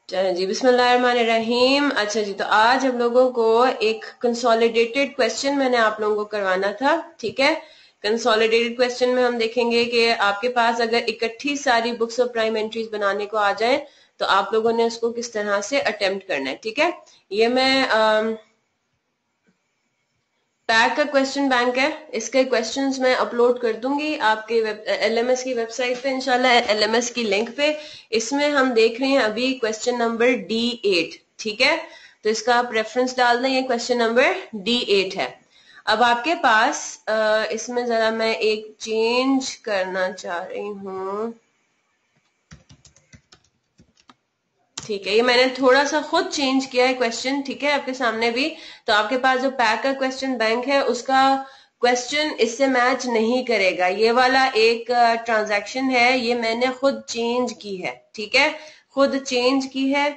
चलो जी, बिस्मिल्लाहिर्रहमानिर्रहीम। अच्छा जी, तो आज हम लोगों को एक कंसोलिडेटेड क्वेश्चन मैंने आप लोगों को करवाना था। ठीक है, कंसोलिडेटेड क्वेश्चन में हम देखेंगे कि आपके पास अगर इकट्ठी सारी बुक्स ऑफ प्राइम एंट्रीज बनाने को आ जाए तो आप लोगों ने उसको किस तरह से अटेम्प्ट करना है। ठीक है, ये मैं पैक का क्वेश्चन बैंक है, इसके क्वेश्चंस मैं अपलोड कर दूंगी आपके एलएमएस की वेबसाइट पे, इंशाल्लाह एलएमएस की लिंक पे। इसमें हम देख रहे हैं अभी क्वेश्चन नंबर D8। ठीक है, तो इसका आप रेफरेंस डाल दें, ये क्वेश्चन नंबर D8 है। अब आपके पास इसमें जरा मैं एक चेंज करना चाह रही हूँ। ठीक है, ये मैंने थोड़ा सा खुद चेंज किया है क्वेश्चन। ठीक है, आपके सामने भी। तो आपके पास जो पैक का क्वेश्चन बैंक है उसका क्वेश्चन इससे मैच नहीं करेगा। ये वाला एक ट्रांजैक्शन है, ये मैंने खुद चेंज की है। ठीक है, खुद चेंज की है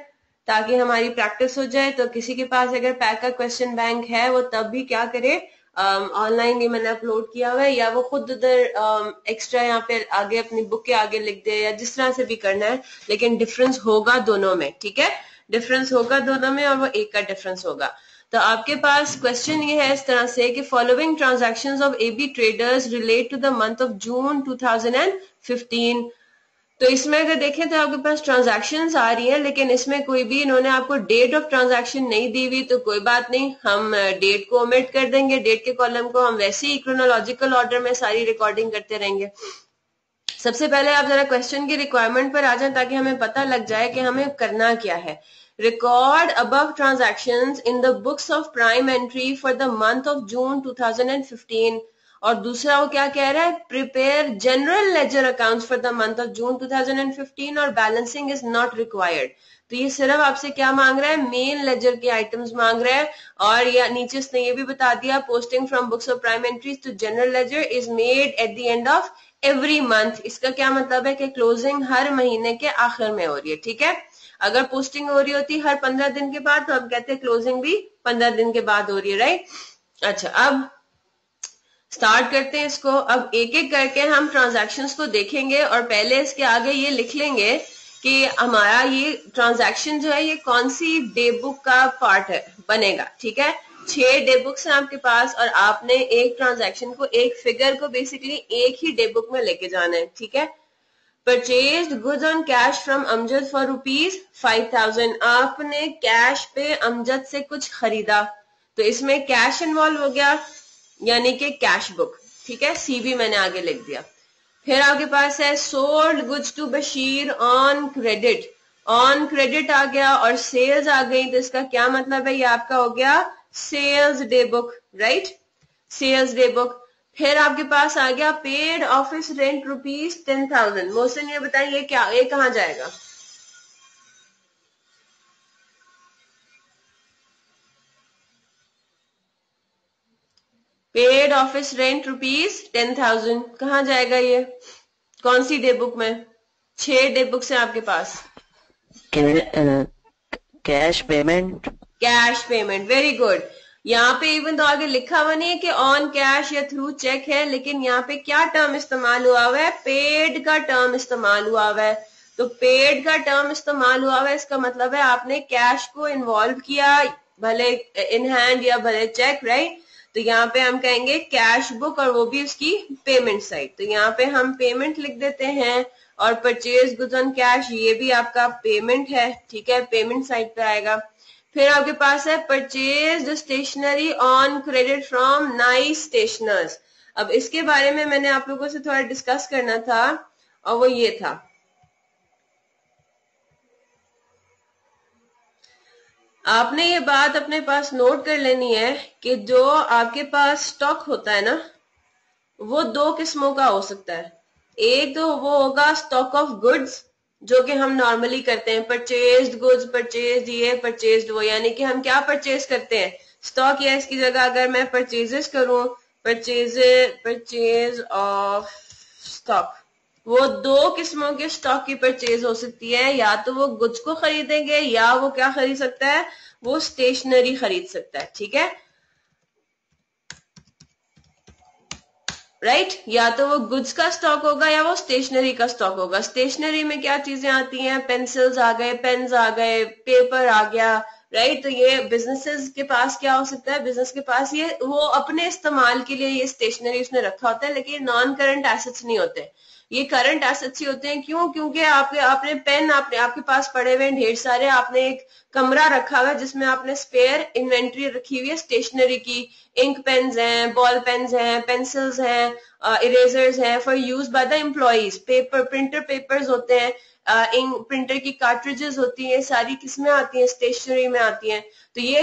ताकि हमारी प्रैक्टिस हो जाए। तो किसी के पास अगर पैक का क्वेश्चन बैंक है वो तब भी क्या करे, ऑनलाइन ये मैंने अपलोड किया हुआ है, या वो खुद उधर एक्स्ट्रा यहाँ पे आगे अपनी बुक के आगे लिख दे, या जिस तरह से भी करना है, लेकिन डिफरेंस होगा दोनों में। ठीक है, डिफरेंस होगा दोनों में, और वो एक का डिफरेंस होगा। तो आपके पास क्वेश्चन ये है इस तरह से कि following transactions of AB traders relate to the month of June 2015। तो इसमें अगर देखें तो आपके पास ट्रांजैक्शंस आ रही है, लेकिन इसमें कोई भी इन्होंने आपको डेट ऑफ ट्रांजैक्शन नहीं दी हुई। तो कोई बात नहीं, हम डेट को ओमिट कर देंगे, डेट के कॉलम को हम वैसे ही क्रोनोलॉजिकल ऑर्डर में सारी रिकॉर्डिंग करते रहेंगे। सबसे पहले आप जरा क्वेश्चन की रिक्वायरमेंट पर आ जाएं ताकि हमें पता लग जाए कि हमें करना क्या है। Record above transactions in the books of prime entry for the month of June 2015। और दूसरा वो क्या कह रहा है, prepare general ledger accounts for the month of June 2015 और बैलेंसिंग इज नॉट रिक्वायर्ड। तो ये सिर्फ आपसे क्या मांग रहा है, मेन लेजर के आइटम्स मांग रहा है। और या नीचे उसने ये भी बता दिया, posting from books of prime entries to general ledger is made at the end of every month. इसका क्या मतलब है कि क्लोजिंग हर महीने के आखिर में हो रही है। ठीक है, अगर पोस्टिंग हो रही होती हर 15 दिन के बाद तो हम कहते हैं क्लोजिंग भी 15 दिन के बाद हो रही है, राइट। अच्छा, अब स्टार्ट करते हैं इसको। अब एक एक करके हम ट्रांजैक्शंस को देखेंगे, और पहले इसके आगे ये लिख लेंगे कि हमारा ये ट्रांजैक्शन जो है ये कौन सी डे बुक का पार्ट है बनेगा। ठीक है, 6 डे बुक्स हैं आपके पास, और आपने एक ट्रांजैक्शन को, एक फिगर को बेसिकली एक ही डे बुक में लेके जाना है। ठीक है, purchased goods on cash from Amjad for ₹5000। आपने कैश पे अमजद से कुछ खरीदा, तो इसमें कैश इन्वॉल्व हो गया, यानी कि कैश बुक। ठीक है, सीबी मैंने आगे लिख दिया। फिर आपके पास है sold goods to Bashir on credit. On credit आ गया और सेल्स आ गई, तो इसका क्या मतलब है, ये आपका हो गया sales day book, right, sales day book. फिर आपके पास आ गया पेड ऑफिस रेंट ₹10,000। मोहसिन ये बताइए ये क्या, ये कहाँ जाएगा। पेड ऑफिस रेंट ₹10,000 कहाँ जाएगा, ये कौन सी डे बुक में। 6 डे बुक्स हैं आपके पास। Cash payment. Cash payment, very good. यहाँ पे इवन तो आगे लिखा हुआ नहीं है कि ऑन कैश या थ्रू चेक है, लेकिन यहाँ पे क्या टर्म इस्तेमाल हुआ हुआ है, पेड का टर्म इस्तेमाल हुआ हुआ है। तो पेड का टर्म इस्तेमाल हुआ हुआ है, इसका मतलब है आपने कैश को इन्वॉल्व किया, भले इन हैंड या भले चेक, राइट। तो यहाँ पे हम कहेंगे कैश बुक, और वो भी उसकी पेमेंट साइड। तो यहाँ पे हम पेमेंट लिख देते हैं, और परचेज गुड्स ऑन कैश ये भी आपका पेमेंट है। ठीक है, पेमेंट साइड पे आएगा। फिर आपके पास है purchase stationery on credit from nice Stationers. अब इसके बारे में मैंने आप लोगों से थोड़ा डिस्कस करना था, और वो ये था, आपने ये बात अपने पास नोट कर लेनी है कि जो आपके पास स्टॉक होता है ना, वो 2 किस्मों का हो सकता है। एक तो वो होगा स्टॉक ऑफ गुड्स, जो कि हम नॉर्मली करते हैं, परचेज्ड गुड्स, परचेज्ड ये, परचेज्ड वो, यानी कि हम क्या परचेज करते हैं, स्टॉक। या इसकी जगह अगर मैं परचेजेस करूं, परचेज ऑफ स्टॉक, वो 2 किस्मों के स्टॉक की परचेज हो सकती है। या तो वो गुड्स को खरीदेंगे, या वो क्या खरीद सकता है, वो स्टेशनरी खरीद सकता है। ठीक है, राइट या तो वो गुड्स का स्टॉक होगा या वो स्टेशनरी का स्टॉक होगा। स्टेशनरी में क्या चीजें आती हैं, पेंसिल्स आ गए, पेन्स आ गए, पेपर आ गया, राइट। तो ये बिजनेसेस के पास क्या हो सकता है, बिजनेस के पास ये वो अपने इस्तेमाल के लिए ये स्टेशनरी उसने रखा होता है, लेकिन नॉन करंट एसेट्स नहीं होते, ये करंट एसेट्स ही होते हैं। क्यों? क्योंकि आपने पेन आपके पास पड़े हुए ढेर सारे, आपने एक कमरा रखा हुआ है जिसमें आपने स्पेयर इन्वेंट्री रखी हुई है स्टेशनरी की, इंक पेन्स हैं, बॉल पेन्स हैं, पेंसिल्स हैं, इरेजर्स हैं for use by the employees, paper printer papers होते हैं, इंक प्रिंटर की कार्ट्रिजेस होती हैं, सारी किस्में आती हैं, स्टेशनरी में आती हैं। तो ये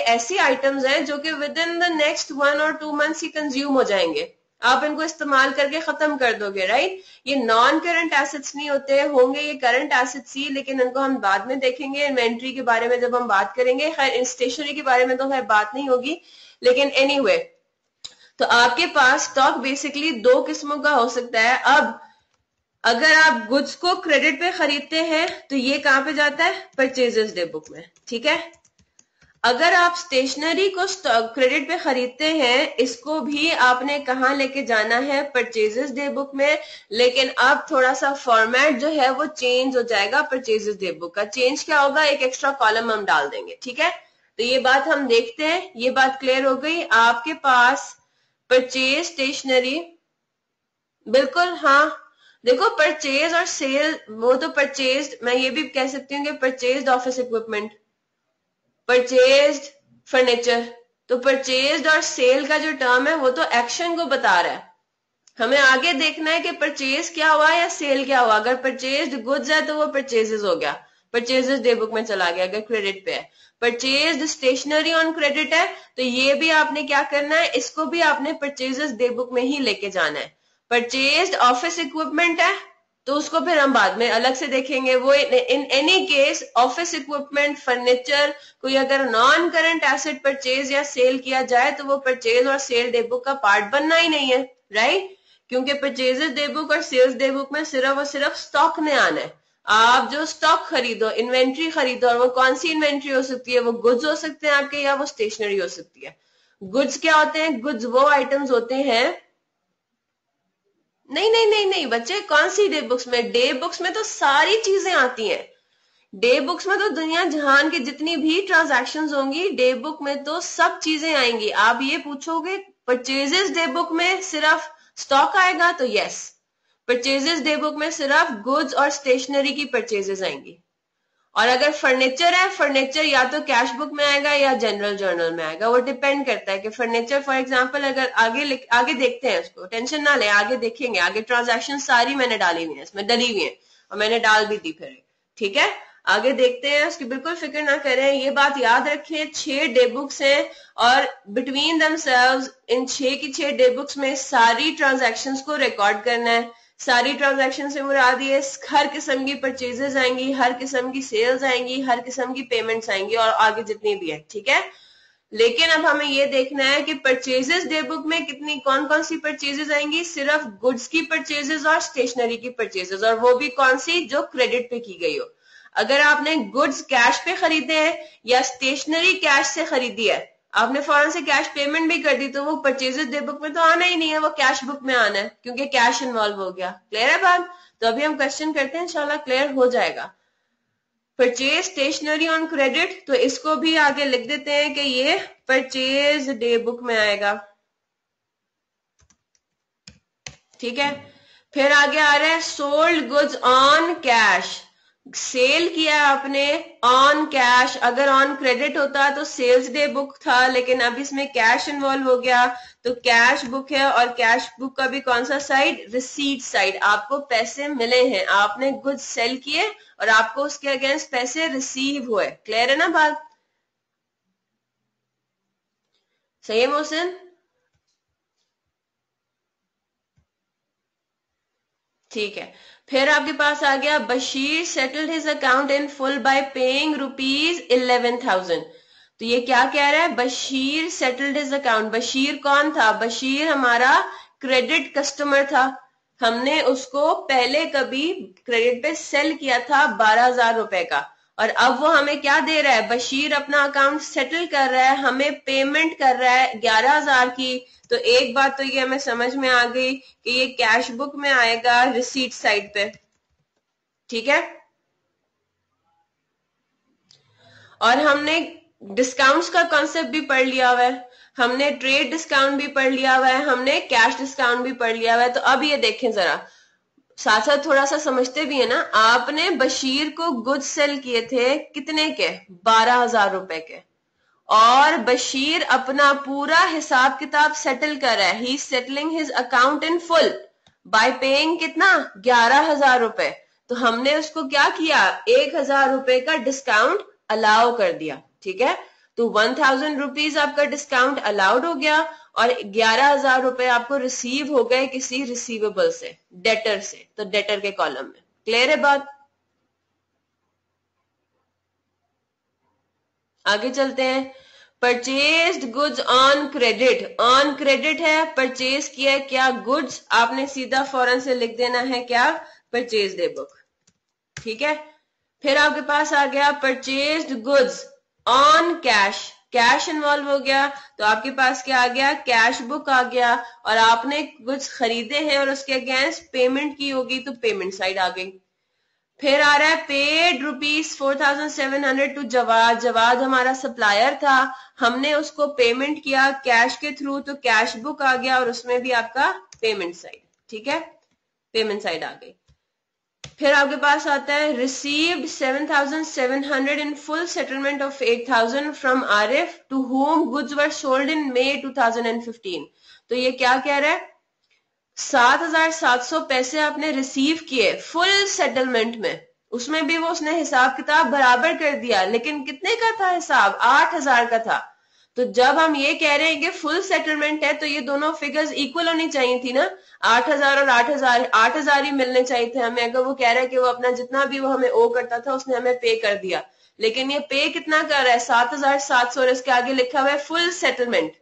ऐसी आइटम्स हैं जो कि विद इन द नेक्स्ट 1 और 2 मंथ्स ही कंज्यूम हो जाएंगे, आप इनको इस्तेमाल करके खत्म कर दोगे, राइट। ये नॉन करंट एसेट्स नहीं होते, होंगे ये करंट एसेट्स ही, लेकिन इनको हम बाद में देखेंगे इन्वेंट्री के बारे में जब हम बात करेंगे। खैर स्टेशनरी के बारे में तो खैर बात नहीं होगी, लेकिन एनीवे तो आपके पास स्टॉक बेसिकली दो किस्मों का हो सकता है। अब अगर आप गुड्स को क्रेडिट पे खरीदते हैं तो ये कहां पे जाता है, परचेजेस डे बुक में, ठीक है। अगर आप स्टेशनरी को क्रेडिट पे खरीदते हैं, इसको भी आपने कहां लेके जाना है, परचेजेस डे बुक में। लेकिन अब थोड़ा सा फॉर्मेट जो है वो चेंज हो जाएगा। परचेजेस डे बुक का चेंज क्या होगा, एक एक्स्ट्रा कॉलम हम डाल देंगे, ठीक है। तो ये बात हम देखते हैं, ये बात क्लियर हो गई। आपके पास परचेज स्टेशनरी, बिल्कुल हाँ, देखो परचेज और सेल, वो तो परचेज, मैं ये भी कह सकती हूँ कि purchase office equipment, purchased furniture. तो परचेज्ड और सेल का जो टर्म है वो तो एक्शन को बता रहा है, हमें आगे देखना है कि परचेज क्या हुआ या सेल क्या हुआ। अगर परचेज्ड गुड्स है तो वो परचेजेस हो गया, परचेजेस डे बुक में चला गया अगर क्रेडिट पे है। परचेज्ड स्टेशनरी ऑन क्रेडिट है तो ये भी आपने क्या करना है, इसको भी आपने परचेजेस डे बुक में ही लेके जाना है। परचेज्ड ऑफिस इक्विपमेंट है तो उसको फिर हम बाद में अलग से देखेंगे। वो in any case office equipment, furniture, कोई अगर नॉन करंट एसेट परचेज या सेल किया जाए तो वो परचेज और सेल डे बुक का पार्ट बनना ही नहीं है, राइट। क्योंकि परचेजेस डे बुक और सेल्स डे बुक में सिर्फ और सिर्फ स्टॉक ने आना है। आप जो स्टॉक खरीदो, इन्वेंट्री खरीदो, और वो कौन सी इन्वेंट्री हो सकती है, वो गुड्स हो सकते हैं आपके, या वो स्टेशनरी हो सकती है। गुड्स क्या होते हैं, गुड्स वो आइटम्स होते हैं, नहीं नहीं नहीं नहीं बच्चे, कौन सी डे बुक्स में, डे बुक्स में तो सारी चीजें आती हैं। डे बुक्स में तो दुनिया जहान की जितनी भी ट्रांजैक्शंस होंगी, डे बुक में तो सब चीजें आएंगी। आप ये पूछोगे परचेजेस डे बुक में सिर्फ स्टॉक आएगा, तो यस, परचेजेस डे बुक में सिर्फ गुड्स और स्टेशनरी की परचेजेस आएंगी। और अगर फर्नीचर है, फर्नीचर या तो कैश बुक में आएगा या जनरल जर्नल में आएगा, वो डिपेंड करता है कि फर्नीचर फॉर एग्जांपल अगर आगे देखते हैं, उसको टेंशन ना ले, आगे देखेंगे, आगे ट्रांजैक्शन सारी मैंने डाली हुई है, इसमें डली हुई है और मैंने डाल भी दी फिर, ठीक है। आगे देखते हैं, उसकी बिल्कुल फिक्र ना करें। ये बात याद रखें, 6 डे बुक्स हैं और बिटवीन दमसेल्व्स इन 6 की 6 डे बुक्स में सारी ट्रांजैक्शंस को रिकॉर्ड करना है। सारी ट्रांजैक्शन से मुराद ये हर किस्म की परचेजेस आएंगी, हर किस्म की सेल्स आएंगी, हर किस्म की पेमेंट्स आएंगी और आगे जितनी भी है, ठीक है। लेकिन अब हमें ये देखना है कि परचेजेस डे बुक में कितनी कौन कौन सी परचेजेस आएंगी, सिर्फ गुड्स की परचेजेस और स्टेशनरी की परचेजेस, और वो भी कौन सी, जो क्रेडिट पे की गई हो। अगर आपने गुड्स कैश पे खरीदे हैं या स्टेशनरी कैश से खरीदी है, आपने फौरन से कैश पेमेंट भी कर दी, तो वो परचेजेस डे बुक में तो आना ही नहीं है, वो कैश बुक में आना है क्योंकि कैश इन्वॉल्व हो गया। क्लियर है बात? तो अभी हम क्वेश्चन करते हैं, इंशाल्लाह क्लियर हो जाएगा। परचेज स्टेशनरी ऑन क्रेडिट, तो इसको भी आगे लिख देते हैं कि ये परचेज डे बुक में आएगा, ठीक है। फिर आगे आ रहा है sold goods on cash, sale किया आपने ऑन कैश। अगर ऑन क्रेडिट होता तो सेल्स डे बुक था, लेकिन अब इसमें कैश इन्वॉल्व हो गया तो कैश बुक है। और कैश बुक का भी कौन सा साइड, रिसीट साइड। आपको पैसे मिले हैं, आपने गुड्स सेल किए और आपको उसके अगेंस्ट पैसे रिसीव हुए। क्लियर है ना बात? सही है मोहसिन? ठीक है। फिर आपके पास आ गया Bashir settled his account in full by paying ₹11,000। तो ये क्या कह रहा है, Bashir settled his account. Bashir कौन था, बशीर हमारा क्रेडिट कस्टमर था, हमने उसको पहले कभी क्रेडिट पे सेल किया था 12,000 रुपए का, और अब वो हमें क्या दे रहा है, बशीर अपना अकाउंट सेटल कर रहा है, हमें पेमेंट कर रहा है 11,000 की। तो एक बात तो ये हमें समझ में आ गई कि ये कैश बुक में आएगा रिसीट साइड पे, ठीक है। और हमने डिस्काउंट्स का कॉन्सेप्ट भी पढ़ लिया हुआ है, हमने ट्रेड डिस्काउंट भी पढ़ लिया हुआ है, हमने कैश डिस्काउंट भी पढ़ लिया हुआ है। तो अब ये देखें जरा, साथ साथ थोड़ा सा समझते भी है ना। आपने बशीर को गुड्स सेल किए थे कितने के, 12,000 रुपए के, और बशीर अपना पूरा हिसाब किताब सेटल कर रहा है, he settling his account in full by paying कितना, 11,000 रुपए। तो हमने उसको क्या किया, 1,000 रुपए का डिस्काउंट अलाउ कर दिया, ठीक है। तो 1,000 रुपीज आपका डिस्काउंट अलाउड हो गया और 11,000 रुपए आपको रिसीव हो गए किसी रिसीवेबल से, डेटर से, तो डेटर के कॉलम में। क्लियर है बात? आगे चलते हैं। Purchased goods on credit, on credit है, परचेज किया है क्या, गुड्स, आपने सीधा फौरन से लिख देना है क्या, परचेज डे बुक, ठीक है। फिर आपके पास आ गया purchased goods on cash, cash involve हो गया, तो आपके पास क्या आ गया, कैश बुक आ गया, और आपने गुड्स खरीदे हैं और उसके अगेंस्ट पेमेंट की होगी तो पेमेंट साइड आ गई। फिर आ रहा है पेड ₹4,700 टू जवाद, जवाद हमारा सप्लायर था, हमने उसको पेमेंट किया कैश के थ्रू, तो कैश बुक आ गया और उसमें भी आपका पेमेंट साइड, ठीक है, पेमेंट साइड आ गई। फिर आपके पास आता है received 7,700 in full settlement of 8,000 from Arif to whom goods were sold in May 2015। तो ये क्या कह रहा है, 7,700 पैसे आपने रिसीव किए फुल सेटलमेंट में, उसमें भी वो उसने हिसाब किताब बराबर कर दिया, लेकिन कितने का था हिसाब, 8,000 का था। तो जब हम ये कह रहे हैं कि फुल सेटलमेंट है तो ये दोनों फिगर्स इक्वल होनी चाहिए थी ना, 8,000 और 8,000, 8,000 ही मिलने चाहिए थे हमें। अगर वो कह रहा है कि वो अपना जितना भी वो हमें ओ करता था उसने हमें पे कर दिया, लेकिन ये पे कितना कर रहा है, 7,700, और इसके आगे लिखा हुआ है फुल सेटलमेंट।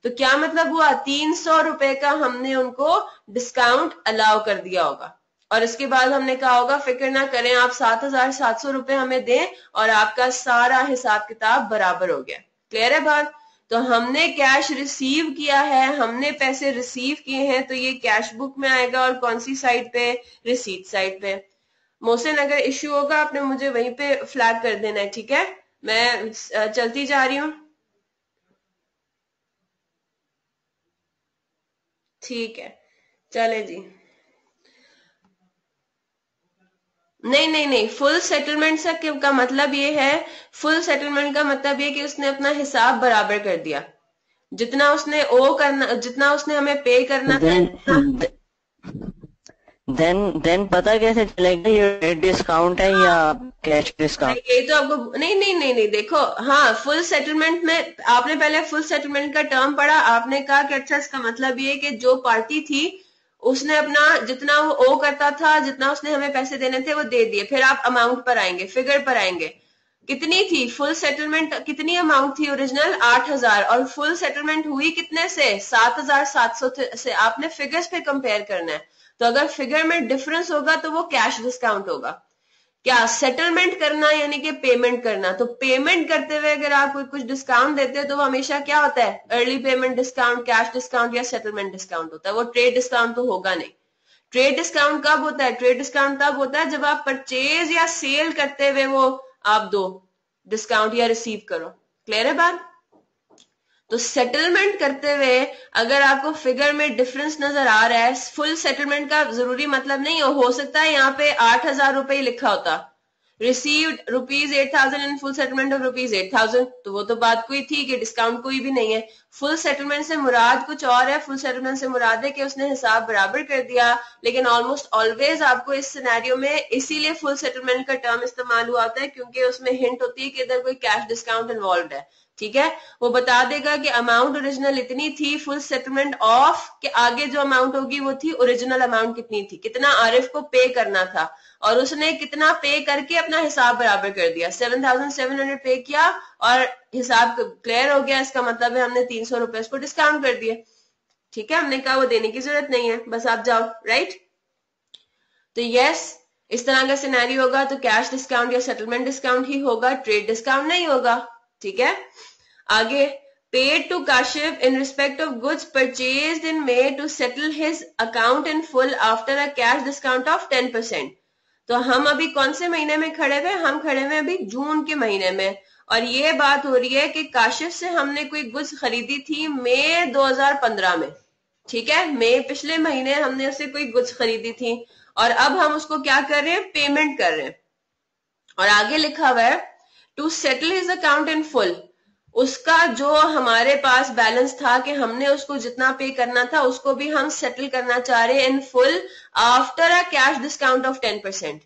तो क्या मतलब हुआ, 300 रुपए का हमने उनको डिस्काउंट अलाउ कर दिया होगा, और इसके बाद हमने कहा होगा फिक्र ना करें आप 7,700 रुपए हमें दें और आपका सारा हिसाब किताब बराबर हो गया। क्लियर है बात? तो हमने कैश रिसीव किया है, हमने पैसे रिसीव किए हैं, तो ये कैश बुक में आएगा और कौन सी साइड पे, रिसीट साइड पे। मोहसिन अगर इश्यू होगा आपने मुझे वहीं पे फ्लैग कर देना है, ठीक है। मैं चलती जा रही हूँ, ठीक है, चले जी। नहीं नहीं नहीं, फुल सेटलमेंट से का मतलब ये है, फुल सेटलमेंट का मतलब ये कि उसने अपना हिसाब बराबर कर दिया, जितना उसने ओ करना, जितना उसने हमें पे करना था। देन पता कैसे चलेगा ये डिस्काउंट है या कैश डिस्काउंट? ये तो आपको नहीं नहीं नहीं नहीं, देखो, हाँ, फुल सेटलमेंट में आपने पहले फुल सेटलमेंट का टर्म पढ़ा, आपने कहा कि अच्छा इसका मतलब ये कि जो पार्टी थी उसने अपना जितना वो ओ करता था, जितना उसने हमें पैसे देने थे वो दे दिए। फिर आप अमाउंट पर आएंगे, फिगर पर आएंगे, कितनी थी फुल सेटलमेंट, कितनी अमाउंट थी ओरिजिनल, 8,000, और फुल सेटलमेंट हुई कितने से, 7,700 से। आपने फिगर्स पे कंपेयर करना है, तो अगर फिगर में डिफरेंस होगा तो वो कैश डिस्काउंट होगा। क्या सेटलमेंट करना यानी कि पेमेंट करना, तो पेमेंट करते हुए अगर आप कोई कुछ डिस्काउंट देते हैं तो वो हमेशा क्या होता है, early payment discount, cash discount या सेटलमेंट डिस्काउंट होता है, वो ट्रेड डिस्काउंट तो होगा नहीं। ट्रेड डिस्काउंट कब होता है, ट्रेड डिस्काउंट तब होता है जब आप परचेज या सेल करते हुए वो आप दो डिस्काउंट या रिसीव करो। क्लियर है बात? तो सेटलमेंट करते हुए अगर आपको फिगर में डिफरेंस नजर आ रहा है, फुल सेटलमेंट का जरूरी मतलब नहीं हो सकता है यहाँ पे 8,000 रुपए लिखा होता, received ₹8,000 in full settlement of ₹8,000, तो वो तो बात कोई थी कि डिस्काउंट कोई भी नहीं है। फुल सेटलमेंट से मुराद कुछ और है, फुल सेटलमेंट से मुराद है कि उसने हिसाब बराबर कर दिया, लेकिन ऑलमोस्ट ऑलवेज आपको इस सिनेरियो में इसीलिए फुल सेटलमेंट का टर्म इस्तेमाल हुआ होता है क्योंकि उसमें हिंट होती है कि इधर कोई कैश डिस्काउंट इन्वॉल्व है, ठीक है। वो बता देगा कि अमाउंट ओरिजिनल इतनी थी, फुल सेटलमेंट ऑफ के आगे जो अमाउंट होगी वो थी ओरिजिनल अमाउंट कितनी थी, कितना आरिफ को पे करना था, और उसने कितना पे करके अपना हिसाब बराबर कर दिया, 7,700 पे किया और हिसाब क्लियर हो गया। इसका मतलब है हमने 300 रुपए उसको डिस्काउंट कर दिए, ठीक है। हमने कहा वो देने की जरूरत नहीं है, बस आप जाओ, राइट। तो यस, इस तरह का सिनेरियो होगा तो कैश डिस्काउंट या सेटलमेंट डिस्काउंट ही होगा, ट्रेड डिस्काउंट नहीं होगा। ठीक है, आगे paid to Kashif in respect of goods purchased in May to settle his account in full after a cash discount of 10%। तो हम अभी कौन से महीने में खड़े हुए? हम खड़े हुए अभी जून के महीने में, और ये बात हो रही है कि काशिफ से हमने कोई गुड्स खरीदी थी मई 2015 में। ठीक है, मई पिछले महीने हमने उससे कोई गुड्स खरीदी थी, और अब हम उसको क्या कर रहे हैं? पेमेंट कर रहे हैं। और आगे लिखा हुआ है to settle his account in full, उसका जो हमारे पास बैलेंस था कि हमने उसको जितना पे करना था उसको भी हम सेटल करना चाह रहे हैं in full after a cash discount of 10%।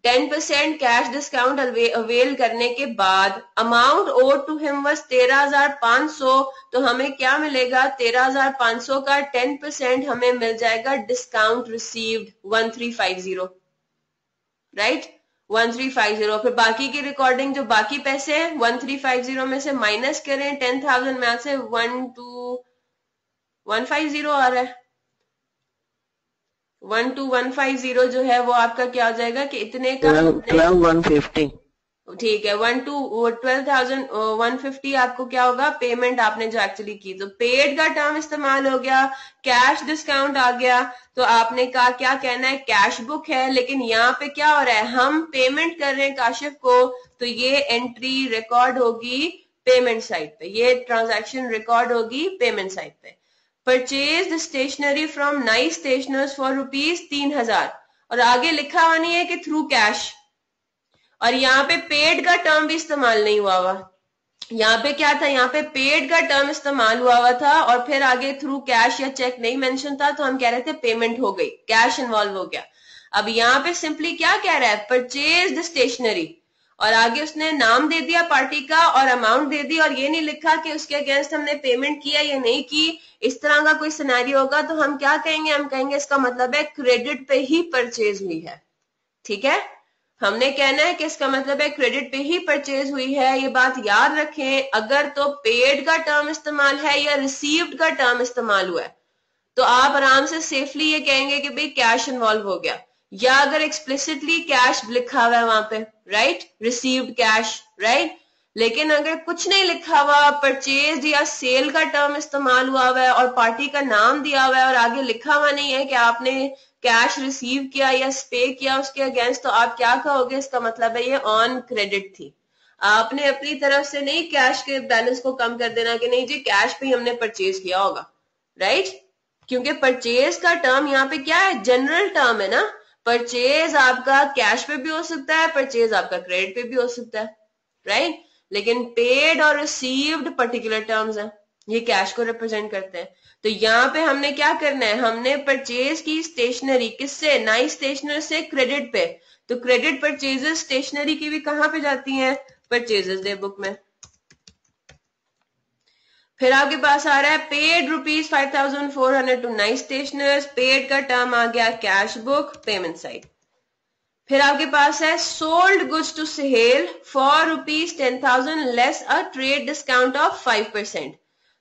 10% cash discount avail करने के बाद amount owed to him was 13,500। तो हमें क्या मिलेगा? 13,500 का 10% हमें मिल जाएगा डिस्काउंट रिसीव्ड 1350, राइट, 1350। फिर बाकी की रिकॉर्डिंग जो बाकी पैसे हैं 1350 में से माइनस करें 10,000 में से 12150 आ रहा है। 12150 जो है वो आपका क्या हो जाएगा कि इतने का 12,150। ठीक है, 12,150 आपको क्या होगा? पेमेंट आपने जो एक्चुअली की। तो पेड का टर्म इस्तेमाल हो गया, कैश डिस्काउंट आ गया, तो आपने कहा क्या कहना है? कैश बुक है, लेकिन यहाँ पे क्या हो रहा है? हम पेमेंट कर रहे हैं काशिफ को, तो ये एंट्री रिकॉर्ड होगी पेमेंट साइड पे, ये ट्रांजैक्शन रिकॉर्ड होगी पेमेंट साइड पे। Purchase stationery from nice Stationers for ₹3,000, और आगे लिखा हुआ नहीं है कि थ्रू कैश, और यहाँ पे पेड का टर्म भी इस्तेमाल नहीं हुआ हुआ। यहाँ पे क्या था? यहाँ पे पेड का टर्म इस्तेमाल हुआ था, और फिर आगे थ्रू कैश या चेक नहीं मेंशन था, तो हम कह रहे थे पेमेंट हो गई, कैश इन्वॉल्व हो गया। अब यहाँ पे सिंपली क्या कह रहा है? परचेज स्टेशनरी, और आगे उसने नाम दे दिया पार्टी का और अमाउंट दे दी, और ये नहीं लिखा कि उसके अगेंस्ट हमने पेमेंट किया या नहीं की। इस तरह का कोई सिनेरियो होगा तो हम क्या कहेंगे? हम कहेंगे इसका मतलब है क्रेडिट पे ही परचेज हुई है। ठीक है, हमने कहना है कि इसका मतलब है क्रेडिट पे ही परचेज हुई है। ये बात याद रखें, अगर तो पेड का टर्म इस्तेमाल है या रिसीव्ड का टर्म इस्तेमाल हुआ है तो आप आराम से सेफली ये कहेंगे कि भाई कैश इन्वॉल्व हो गया, या अगर एक्सप्लिसिटली कैश लिखा हुआ है वहां पे, राइट, रिसीव्ड कैश, राइट। लेकिन अगर कुछ नहीं लिखा हुआ, परचेज या सेल का टर्म इस्तेमाल हुआ है और पार्टी का नाम दिया हुआ है और आगे लिखा हुआ नहीं है कि आपने कैश रिसीव किया या पे किया उसके अगेंस्ट, तो आप क्या कहोगे? इसका मतलब है ये ऑन क्रेडिट थी। आपने अपनी तरफ से नहीं कैश के बैलेंस को कम कर देना कि नहीं जी कैश पे हमने परचेज किया होगा, राइट, क्योंकि परचेज का टर्म यहाँ पे क्या है? जनरल टर्म है ना। परचेज आपका कैश पे भी हो सकता है, परचेज आपका क्रेडिट पे भी हो सकता है, राइट, लेकिन पेड और रिसीव्ड पर्टिकुलर टर्म्स हैं, ये कैश को रिप्रेजेंट करते हैं। तो यहाँ पे हमने क्या करना है? हमने परचेज की स्टेशनरी किससे? नाइस स्टेशनर से क्रेडिट पे। तो क्रेडिट परचेजेस स्टेशनरी की भी कहां पे जाती हैं? परचेजेस डे बुक में। फिर आपके पास आ रहा है paid ₹5,400 to Nice Stationers, paid का टर्म आ गया कैश बुक, पेमेंट साइड। फिर आपके पास है sold goods to Suhail for ₹10,000 less a trade discount of 5%।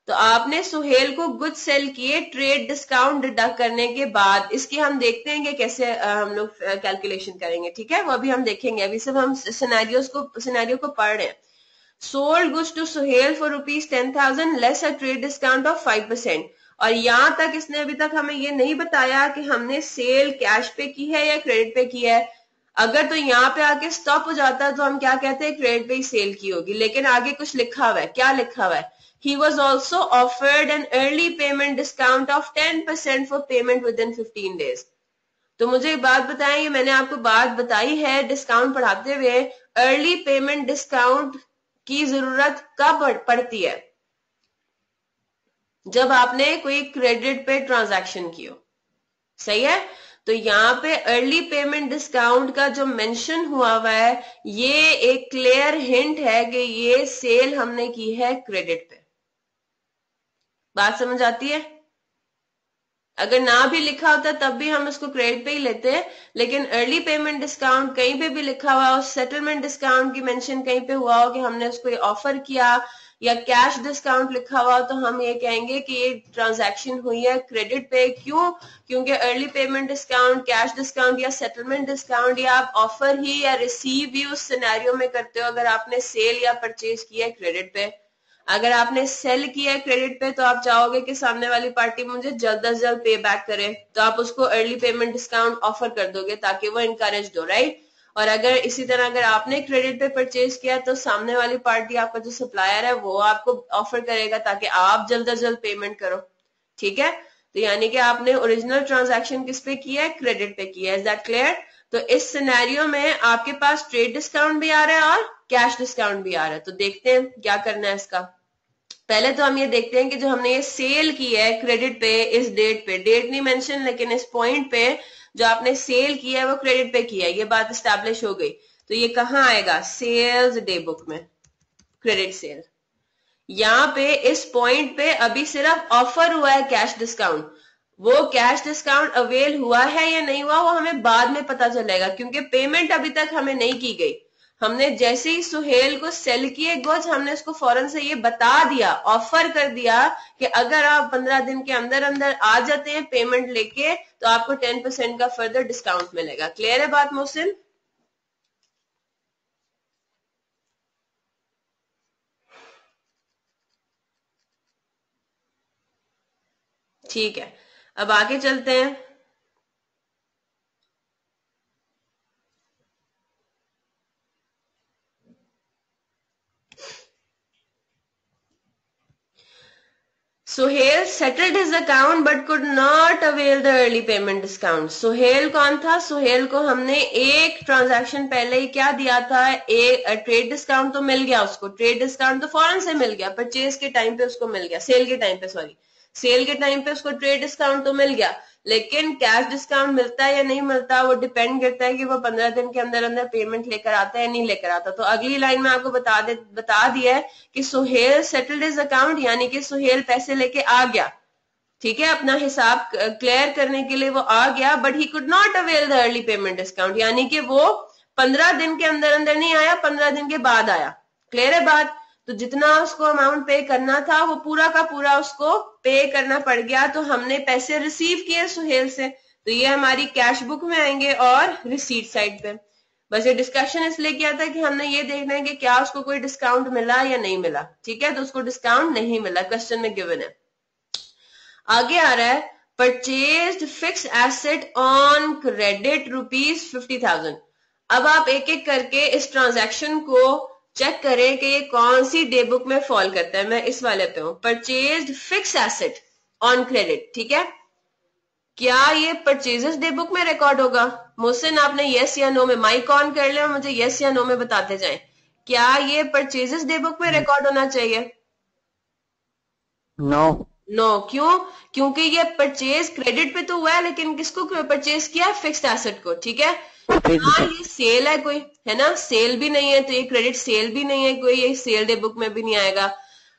तो आपने सुहेल को गुड सेल किए ट्रेड डिस्काउंट डिडक्ट करने के बाद। इसकी हम देखते हैं कि कैसे हम लोग कैलकुलेशन करेंगे, ठीक है, वो अभी हम देखेंगे। अभी सिर्फ हम सिनेरियो को पढ़ रहे हैं। Sold goods to Suhail for ₹10,000 less a trade discount of 5%। और यहां तक इसने अभी तक हमें ये नहीं बताया कि हमने सेल कैश पे की है या क्रेडिट पे की है। अगर तो यहाँ पे आके स्टॉप हो जाता है तो हम क्या कहते हैं? क्रेडिट पे ही सेल की होगी। लेकिन आगे कुछ लिखा हुआ है, क्या लिखा हुआ है? He was also offered an early payment discount of 10% for payment within 15 days। तो मुझे एक बात बताएं, ये मैंने आपको बात बताई है डिस्काउंट पढ़ाते हुए, अर्ली पेमेंट डिस्काउंट की जरूरत कब पड़ती है? जब आपने कोई क्रेडिट पे ट्रांजैक्शन की हो, सही है। तो यहाँ पे अर्ली पेमेंट डिस्काउंट का जो मेंशन हुआ है ये एक क्लियर हिंट है कि ये सेल हमने की है क्रेडिट पे। बात समझ आती है? अगर ना भी लिखा होता तब भी हम इसको क्रेडिट पे ही लेते हैं, लेकिन अर्ली पेमेंट डिस्काउंट कहीं पे भी लिखा हुआ हो, सेटलमेंट डिस्काउंट की मेंशन कहीं पे हुआ हो कि हमने उसको ऑफर किया या कैश डिस्काउंट लिखा हुआ तो हम ये कहेंगे कि ये ट्रांजैक्शन हुई है क्रेडिट पे। क्यों? क्योंकि early payment discount, cash discount या सेटलमेंट डिस्काउंट या आप ऑफर ही या रिसीव ही उस सिनेरियो में करते हो अगर आपने सेल या परचेज किया है क्रेडिट पे। अगर आपने सेल किया है क्रेडिट पे तो आप चाहोगे कि सामने वाली पार्टी मुझे जल्द से जल्द पे बैक करे, तो आप उसको अर्ली पेमेंट डिस्काउंट ऑफर कर दोगे ताकि वो इनकरेज हो, राइट। और अगर इसी तरह अगर आपने क्रेडिट पे परचेज किया तो सामने वाली पार्टी, आपका जो सप्लायर है, वो आपको ऑफर करेगा ताकि आप जल्द से जल्द पेमेंट करो, ठीक है। तो यानी कि आपने ओरिजिनल ट्रांजैक्शन किस पे किया है? क्रेडिट पे किया है। Is that clear? तो इस सिनेरियो में आपके पास ट्रेड डिस्काउंट भी आ रहा है और कैश डिस्काउंट भी आ रहा है। तो देखते हैं क्या करना है इसका। पहले तो हम ये देखते हैं कि जो हमने ये सेल की है क्रेडिट पे, इस डेट पे, डेट नहीं मेंशन लेकिन इस पॉइंट पे जो आपने सेल किया है वो क्रेडिट पे किया है, ये बात एस्टैब्लिश हो गई। तो ये कहाँ आएगा? सेल्स डे बुक में, क्रेडिट सेल। यहाँ पे इस पॉइंट पे अभी सिर्फ ऑफर हुआ है कैश डिस्काउंट, वो कैश डिस्काउंट अवेल हुआ है या नहीं हुआ वो हमें बाद में पता चलेगा, क्योंकि पेमेंट अभी तक हमें नहीं की गई। हमने जैसे ही सुहेल को सेल किए गुड्स, हमने उसको फौरन से ये बता दिया, ऑफर कर दिया कि अगर आप 15 दिन के अंदर अंदर आ जाते हैं पेमेंट लेके तो आपको 10% का फर्दर डिस्काउंट मिलेगा। क्लियर है बात मोहसिन? ठीक है, अब आगे चलते हैं। Sohail settled his account but could not avail the early payment discount. Sohail कौन था? Sohail को हमने एक ट्रांजैक्शन पहले ही क्या दिया था? एक ट्रेड डिस्काउंट तो मिल गया उसको, ट्रेड डिस्काउंट तो फौरन से मिल गया, परचेज के टाइम पे उसको मिल गया, सेल के टाइम पे, सॉरी, सेल के टाइम पे उसको ट्रेड डिस्काउंट तो मिल गया, लेकिन कैश डिस्काउंट मिलता है या नहीं मिलता वो डिपेंड करता है कि वो 15 दिन के अंदर अंदर पेमेंट लेकर आता है या नहीं लेकर आता। तो अगली लाइन में आपको बता दिया है कि सुहेल सेटल्ड हिज अकाउंट, यानी कि सुहेल पैसे लेके आ गया, ठीक है, अपना हिसाब क्लियर करने के लिए वो आ गया, but he could not avail the early payment discount, यानी कि वो 15 दिन के अंदर अंदर नहीं आया, 15 दिन के बाद आया। क्लियर है बात? तो जितना उसको अमाउंट पे करना था वो पूरा का पूरा उसको पे करना पड़ गया, तो हमने पैसे रिसीव किए सुहेल से, तो ये हमारी कैश बुक में आएंगे और रिसीट साइड पे। बस ये डिस्कशन इसलिए किया था कि हमने ये देखना है कि क्या उसको कोई डिस्काउंट मिला या नहीं मिला, ठीक है। तो उसको डिस्काउंट नहीं मिला, क्वेश्चन में गिवन है। आगे आ रहा है purchased fix asset on credit ₹50,000। अब आप एक एक करके इस ट्रांजैक्शन को चेक करें कि ये कौन सी डे बुक में फॉल करता है। मैं इस वाले पे हूं, purchased fix asset on credit, ठीक है। क्या ये परचेजेस डे बुक में रिकॉर्ड होगा? मोहसिन आपने यस या नो में माइक ऑन कर ले और मुझे यस या नो में बताते जाएं, क्या ये परचेजेस डे बुक में रिकॉर्ड होना चाहिए? नो। नो। क्यों? क्योंकि ये परचेज क्रेडिट पे तो हुआ है, लेकिन किसको परचेज किया? फिक्स्ड एसेट को, ठीक है। हाँ, ये सेल है कोई, है ना, सेल भी नहीं है तो ये क्रेडिट सेल भी नहीं है कोई, ये सेल डे बुक में भी नहीं आएगा।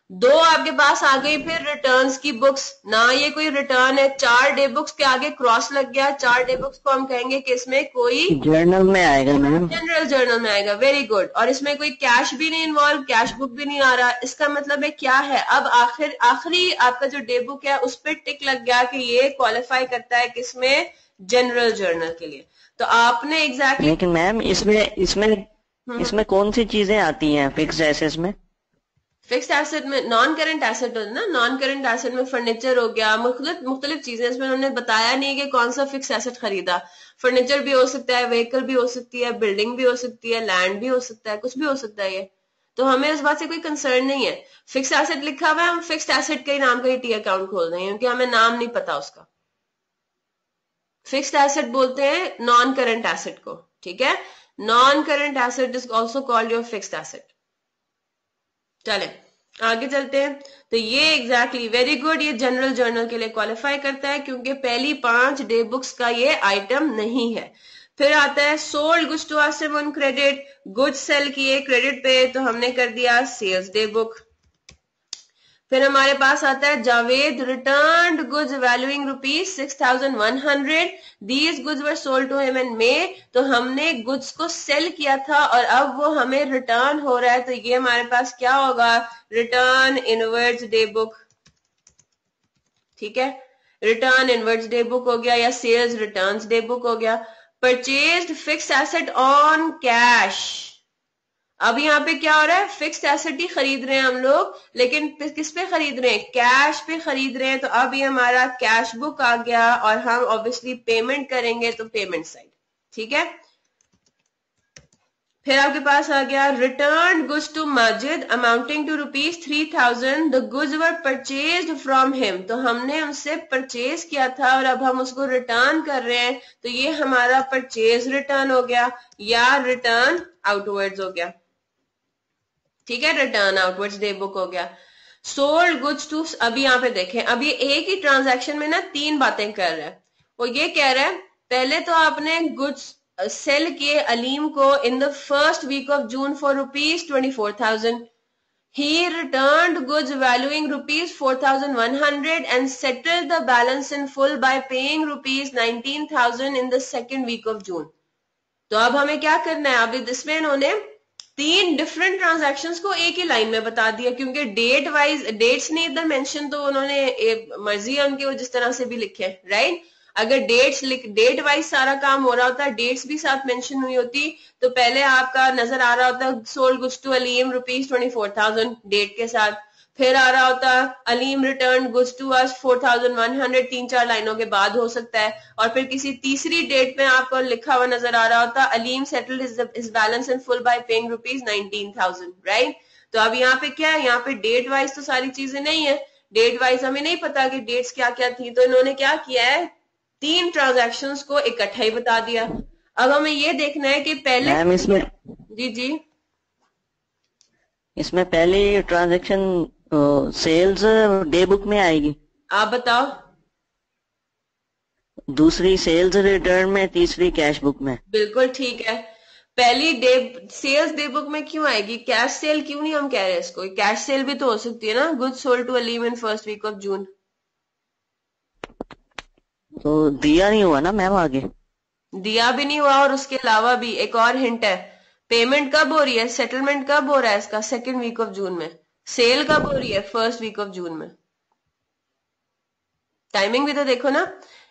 दो आपके पास आ गई फिर रिटर्न्स की बुक्स, ना ये कोई रिटर्न है, 4 डे बुक्स के आगे क्रॉस लग गया, 4 डे बुक्स को हम कहेंगे कि इसमें कोई जर्नल में आएगा मैम, जनरल जर्नल में आएगा, वेरी गुड। और इसमें कोई कैश भी नहीं इन्वॉल्व, कैश बुक भी नहीं आ रहा, इसका मतलब है क्या है? अब आखिरी आपका जो डे बुक है उस पर टिक लग गया कि ये क्वालिफाई करता है किसमें? जनरल जर्नल के लिए। तो आपने एग्जैक्टली लेकिन मैम इसमें कौन सी चीजें आती हैं फिक्स्ड एसेट्स में? फिक्स्ड एसेट में नॉन करेंट एसेट होता है ना, नॉन करेंट एसेट में फर्नीचर हो गया, मुख्तलिफ चीजें, इसमें उन्होंने बताया नहीं कि कौन सा फिक्स एसेट खरीदा। फर्नीचर भी हो सकता है, व्हीकल भी हो सकती है, बिल्डिंग भी हो सकती है, लैंड भी हो सकता है, कुछ भी हो सकता है ये, तो हमें इस बात से कोई कंसर्न नहीं है। फिक्स एसेट लिखा हुआ है, हम फिक्स्ड एसेट के नाम का ही टी अकाउंट खोल रहे हैं क्योंकि हमें नाम नहीं पता उसका। फिक्स्ड एसेट बोलते हैं नॉन करंट एसेट को, ठीक है। Non current asset is also called your fixed asset. चले आगे चलते हैं। तो ये एग्जैक्टली वेरी गुड, ये जनरल जर्नल के लिए क्वालिफाई करता है क्योंकि पहली 5 डे बुक्स का ये आइटम नहीं है। फिर आता है sold goods to Asim on credit, goods sale किए क्रेडिट पे तो हमने कर दिया सेल्स डे बुक। फिर हमारे पास आता है Javed returned goods valuing ₹6,100, these goods were sold to him in May. तो हमने गुड्स को सेल किया था और अब वो हमें रिटर्न हो रहा है, तो ये हमारे पास क्या होगा, रिटर्न इनवर्ड्स डे बुक। ठीक है, रिटर्न इनवर्ड्स डे बुक हो गया या सेल्स रिटर्न्स डे बुक हो गया। Purchased fixed asset on cash, अब यहाँ पे क्या हो रहा है, फिक्स्ड एसेट ही खरीद रहे हैं हम लोग, लेकिन किस पे खरीद रहे हैं, कैश पे खरीद रहे हैं। तो अब ये हमारा कैश बुक आ गया और हम ऑब्वियसली पेमेंट करेंगे तो पेमेंट साइड। ठीक है, फिर आपके पास आ गया return goods to Majid amounting to ₹3,000, the goods were purchased from him. तो हमने उनसे परचेज किया था और अब हम उसको रिटर्न कर रहे हैं, तो ये हमारा परचेज रिटर्न हो गया या रिटर्न आउटवर्ड्स हो गया। ठीक है, रिटर्न आउटवर्ड्स डे बुक हो गया। सोल्ड गुड्स टू, अभी यहाँ पे देखें, अब ये एक ही ट्रांजैक्शन में ना 3 बातें कर रहा है। वो ये कह रहा है पहले तो आपने गुड्स सेल किए अलीम को in the first week of June for ₹24,000। He returned goods valuing ₹4,100 and settled the balance in full by paying ₹19,000 in the second week of June. तो अब हमें क्या करना है, अब इसमें इन्होंने 3 डिफरेंट ट्रांजैक्शंस को एक ही लाइन में बता दिया, क्योंकि डेट वाइज डेट्स नहीं इधर मेंशन, तो उन्होंने मर्जी है उनकी, वो जिस तरह से भी लिखे, राइट। अगर डेट वाइज सारा काम हो रहा होता, डेट्स भी साथ मेंशन हुई होती, तो पहले आपका नजर आ रहा होता sold goods to Aleem ₹24,000 date के साथ, फिर आ रहा होता Aleem return goods to us 4,100 3-4 लाइनों के बाद हो सकता है, और फिर किसी तीसरी डेट में आपको लिखा हुआ नजर आ रहा होता Aleem settled is balance in full by paying ₹19,000, right. तो अब यहाँ पे क्या है, यहाँ पे डेट वाइज तो सारी चीजें नहीं है, डेट वाइज हमें नहीं पता कि डेट्स क्या क्या थी, तो इन्होंने क्या किया है, 3 ट्रांजैक्शंस को इकट्ठा ही बता दिया। अब हमें ये देखना है कि पहले मैम जी इसमें पहली ट्रांजैक्शन सेल्स डे बुक में आएगी, आप बताओ। दूसरी सेल्स रिटर्न में, तीसरी कैश बुक में। बिल्कुल ठीक है, पहली डे सेल्स डे बुक में क्यों आएगी, कैश सेल क्यों नहीं हम कह रहे हैं इसको, कैश सेल भी तो हो सकती है ना, goods sold to Aleem in first week of June. तो दिया नहीं हुआ ना मैम आगे, दिया भी नहीं हुआ, और उसके अलावा भी एक और हिंट है, पेमेंट कब हो रही है, सेटलमेंट कब हो रहा है इसका, सेकेंड वीक ऑफ जून में, सेल कब हो रही है, फर्स्ट वीक ऑफ जून में। टाइमिंग भी तो देखो ना,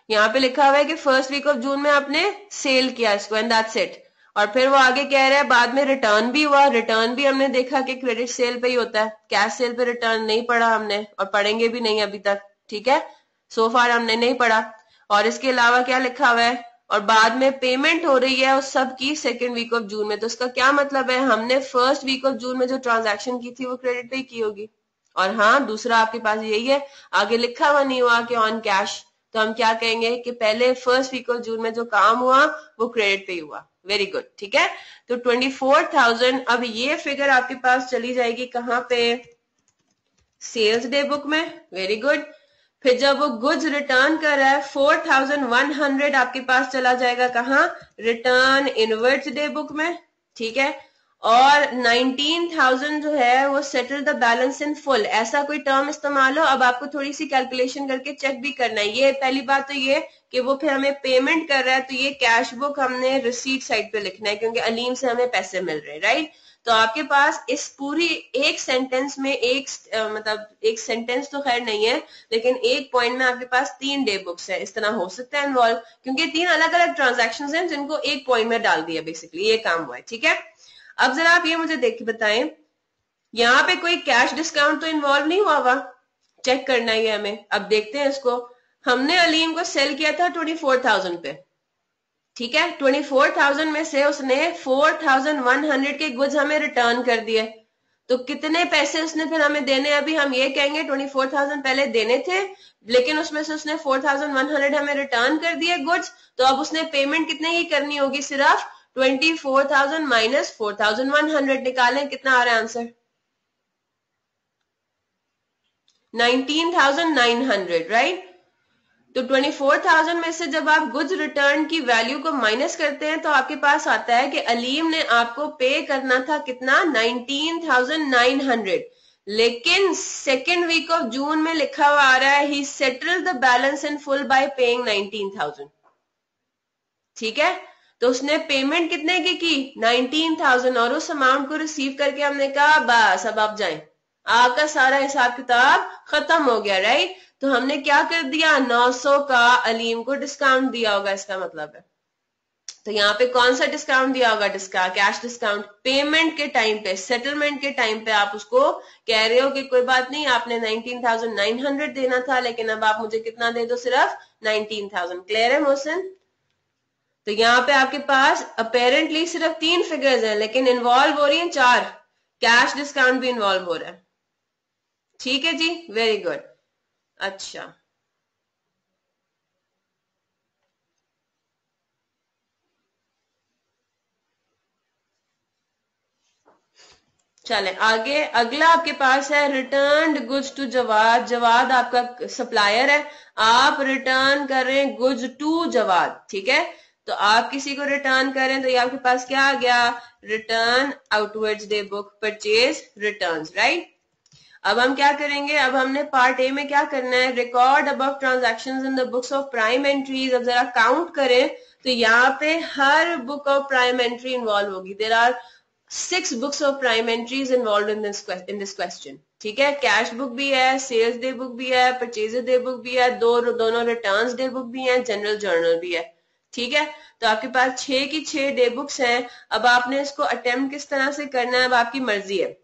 यहाँ पे लिखा हुआ है कि फर्स्ट वीक ऑफ जून में आपने सेल किया इसको एंड दैट्स इट, और फिर वो आगे कह रहा है बाद में रिटर्न भी हुआ, रिटर्न भी हमने देखा कि क्रेडिट सेल पे ही होता है, कैश सेल पे रिटर्न नहीं पढ़ा हमने और पढ़ेंगे भी नहीं अभी तक। ठीक है, सो फार हमने नहीं पढ़ा। और इसके अलावा क्या लिखा हुआ है, और बाद में पेमेंट हो रही है उस सब की सेकेंड वीक ऑफ जून में, तो इसका क्या मतलब है, हमने फर्स्ट वीक ऑफ जून में जो ट्रांजैक्शन की थी वो क्रेडिट पे ही की होगी। और हाँ, दूसरा आपके पास यही है, आगे लिखा हुआ नहीं हुआ कि ऑन कैश, तो हम क्या कहेंगे कि पहले फर्स्ट वीक ऑफ जून में जो काम हुआ वो क्रेडिट पे ही हुआ। वेरी गुड, ठीक है। तो 24,000, अब ये फिगर आपके पास चली जाएगी कहाँ पे, सेल्स डे बुक में। Very good. फिर जब वो गुड्स रिटर्न कर रहा है 4,100 आपके पास चला जाएगा कहाँ, रिटर्न इनवर्ड्स डे बुक में, ठीक है। और 19,000 जो है वो settle the balance in full, ऐसा कोई टर्म इस्तेमाल हो। अब आपको थोड़ी सी कैलकुलेशन करके चेक भी करना है। ये पहली बात तो ये कि वो फिर हमें पेमेंट कर रहा है, तो ये कैश बुक हमने रिसीट साइड पे लिखना है क्योंकि अलीम से हमें पैसे मिल रहे हैं, राइट। तो आपके पास इस पूरी एक सेंटेंस में मतलब एक सेंटेंस तो खैर नहीं है, लेकिन एक पॉइंट में आपके पास 3 डे बुक्स है, इस तरह हो सकता है इन्वॉल्व, क्योंकि 3 अलग अलग ट्रांजैक्शंस हैं जिनको एक पॉइंट में डाल दिया, बेसिकली ये काम हुआ है, ठीक है। अब जरा आप ये मुझे देख के बताएं, यहाँ पे कोई कैश डिस्काउंट तो इन्वॉल्व नहीं हुआ हुआ, चेक करना है हमें। अब देखते हैं इसको। हमने अलीम को सेल किया था 24,000 पे, ठीक है। 24,000 में से उसने 4,100 के गुड्स हमें रिटर्न कर दिए, तो कितने पैसे उसने फिर हमें देने। अभी हम ये कहेंगे 24,000 पहले देने थे, लेकिन उसमें से उसने 4,100 हमें रिटर्न कर दिए गुड्स, तो अब उसने पेमेंट कितने की करनी होगी, सिर्फ 24,000 माइनस 4,100 निकालें, कितना आ रहा है आंसर, 19,900, राइट। तो 24,000 में से जब आप गुड्स रिटर्न की वैल्यू को माइनस करते हैं तो आपके पास आता है कि अलीम ने आपको पे करना था कितना, 19,900। लेकिन सेकेंड वीक ऑफ जून में लिखा हुआ आ रहा है ही settled the balance in full by paying 19,000। ठीक है, तो उसने पेमेंट कितने की 19,000, और उस अमाउंट को रिसीव करके हमने कहा बस अब आप जाएं, आपका सारा हिसाब किताब खत्म हो गया, राइट। तो हमने क्या कर दिया, 900 का अलीम को डिस्काउंट दिया होगा, इसका मतलब है। तो यहाँ पे कौन सा डिस्काउंट दिया होगा, कैश डिस्काउंट। पेमेंट के टाइम पे, सेटलमेंट के टाइम पे आप उसको कह रहे हो कि कोई बात नहीं, आपने 19,900 देना था, लेकिन अब आप मुझे कितना दे दो, सिर्फ 19,000। क्लियर है मोहसिन। तो यहाँ पे आपके पास अपेरेंटली सिर्फ 3 फिगर्स हैं, लेकिन इन्वॉल्व हो रही हैं 4। कैश डिस्काउंट भी इन्वॉल्व हो रहा है। ठीक है जी, वेरी गुड। अच्छा, चले आगे। अगला आपके पास है return goods to Jawad. Jawad आपका सप्लायर है, आप रिटर्न कर रहे हैं गुड्स टू जवाद। ठीक है, तो आप किसी को रिटर्न करें तो ये आपके पास क्या आ गया, return outwards day book purchase returns, right. अब हम क्या करेंगे, अब हमने पार्ट ए में क्या करना है, record above transactions in the books of prime entries. अब जरा काउंट करें तो यहाँ पे हर book of prime entry involve होगी। There are 6 books of prime entries involve in this question. ठीक है, कैश बुक भी है, सेल्स डे बुक भी है, परचेज डे बुक भी है, दोनों रिटर्न्स डे बुक भी है, जनरल जर्नल भी है। ठीक है, तो आपके पास 6 की 6 डे बुक्स हैं। अब आपने इसको अटेम्प्ट किस तरह से करना है, अब आपकी मर्जी है।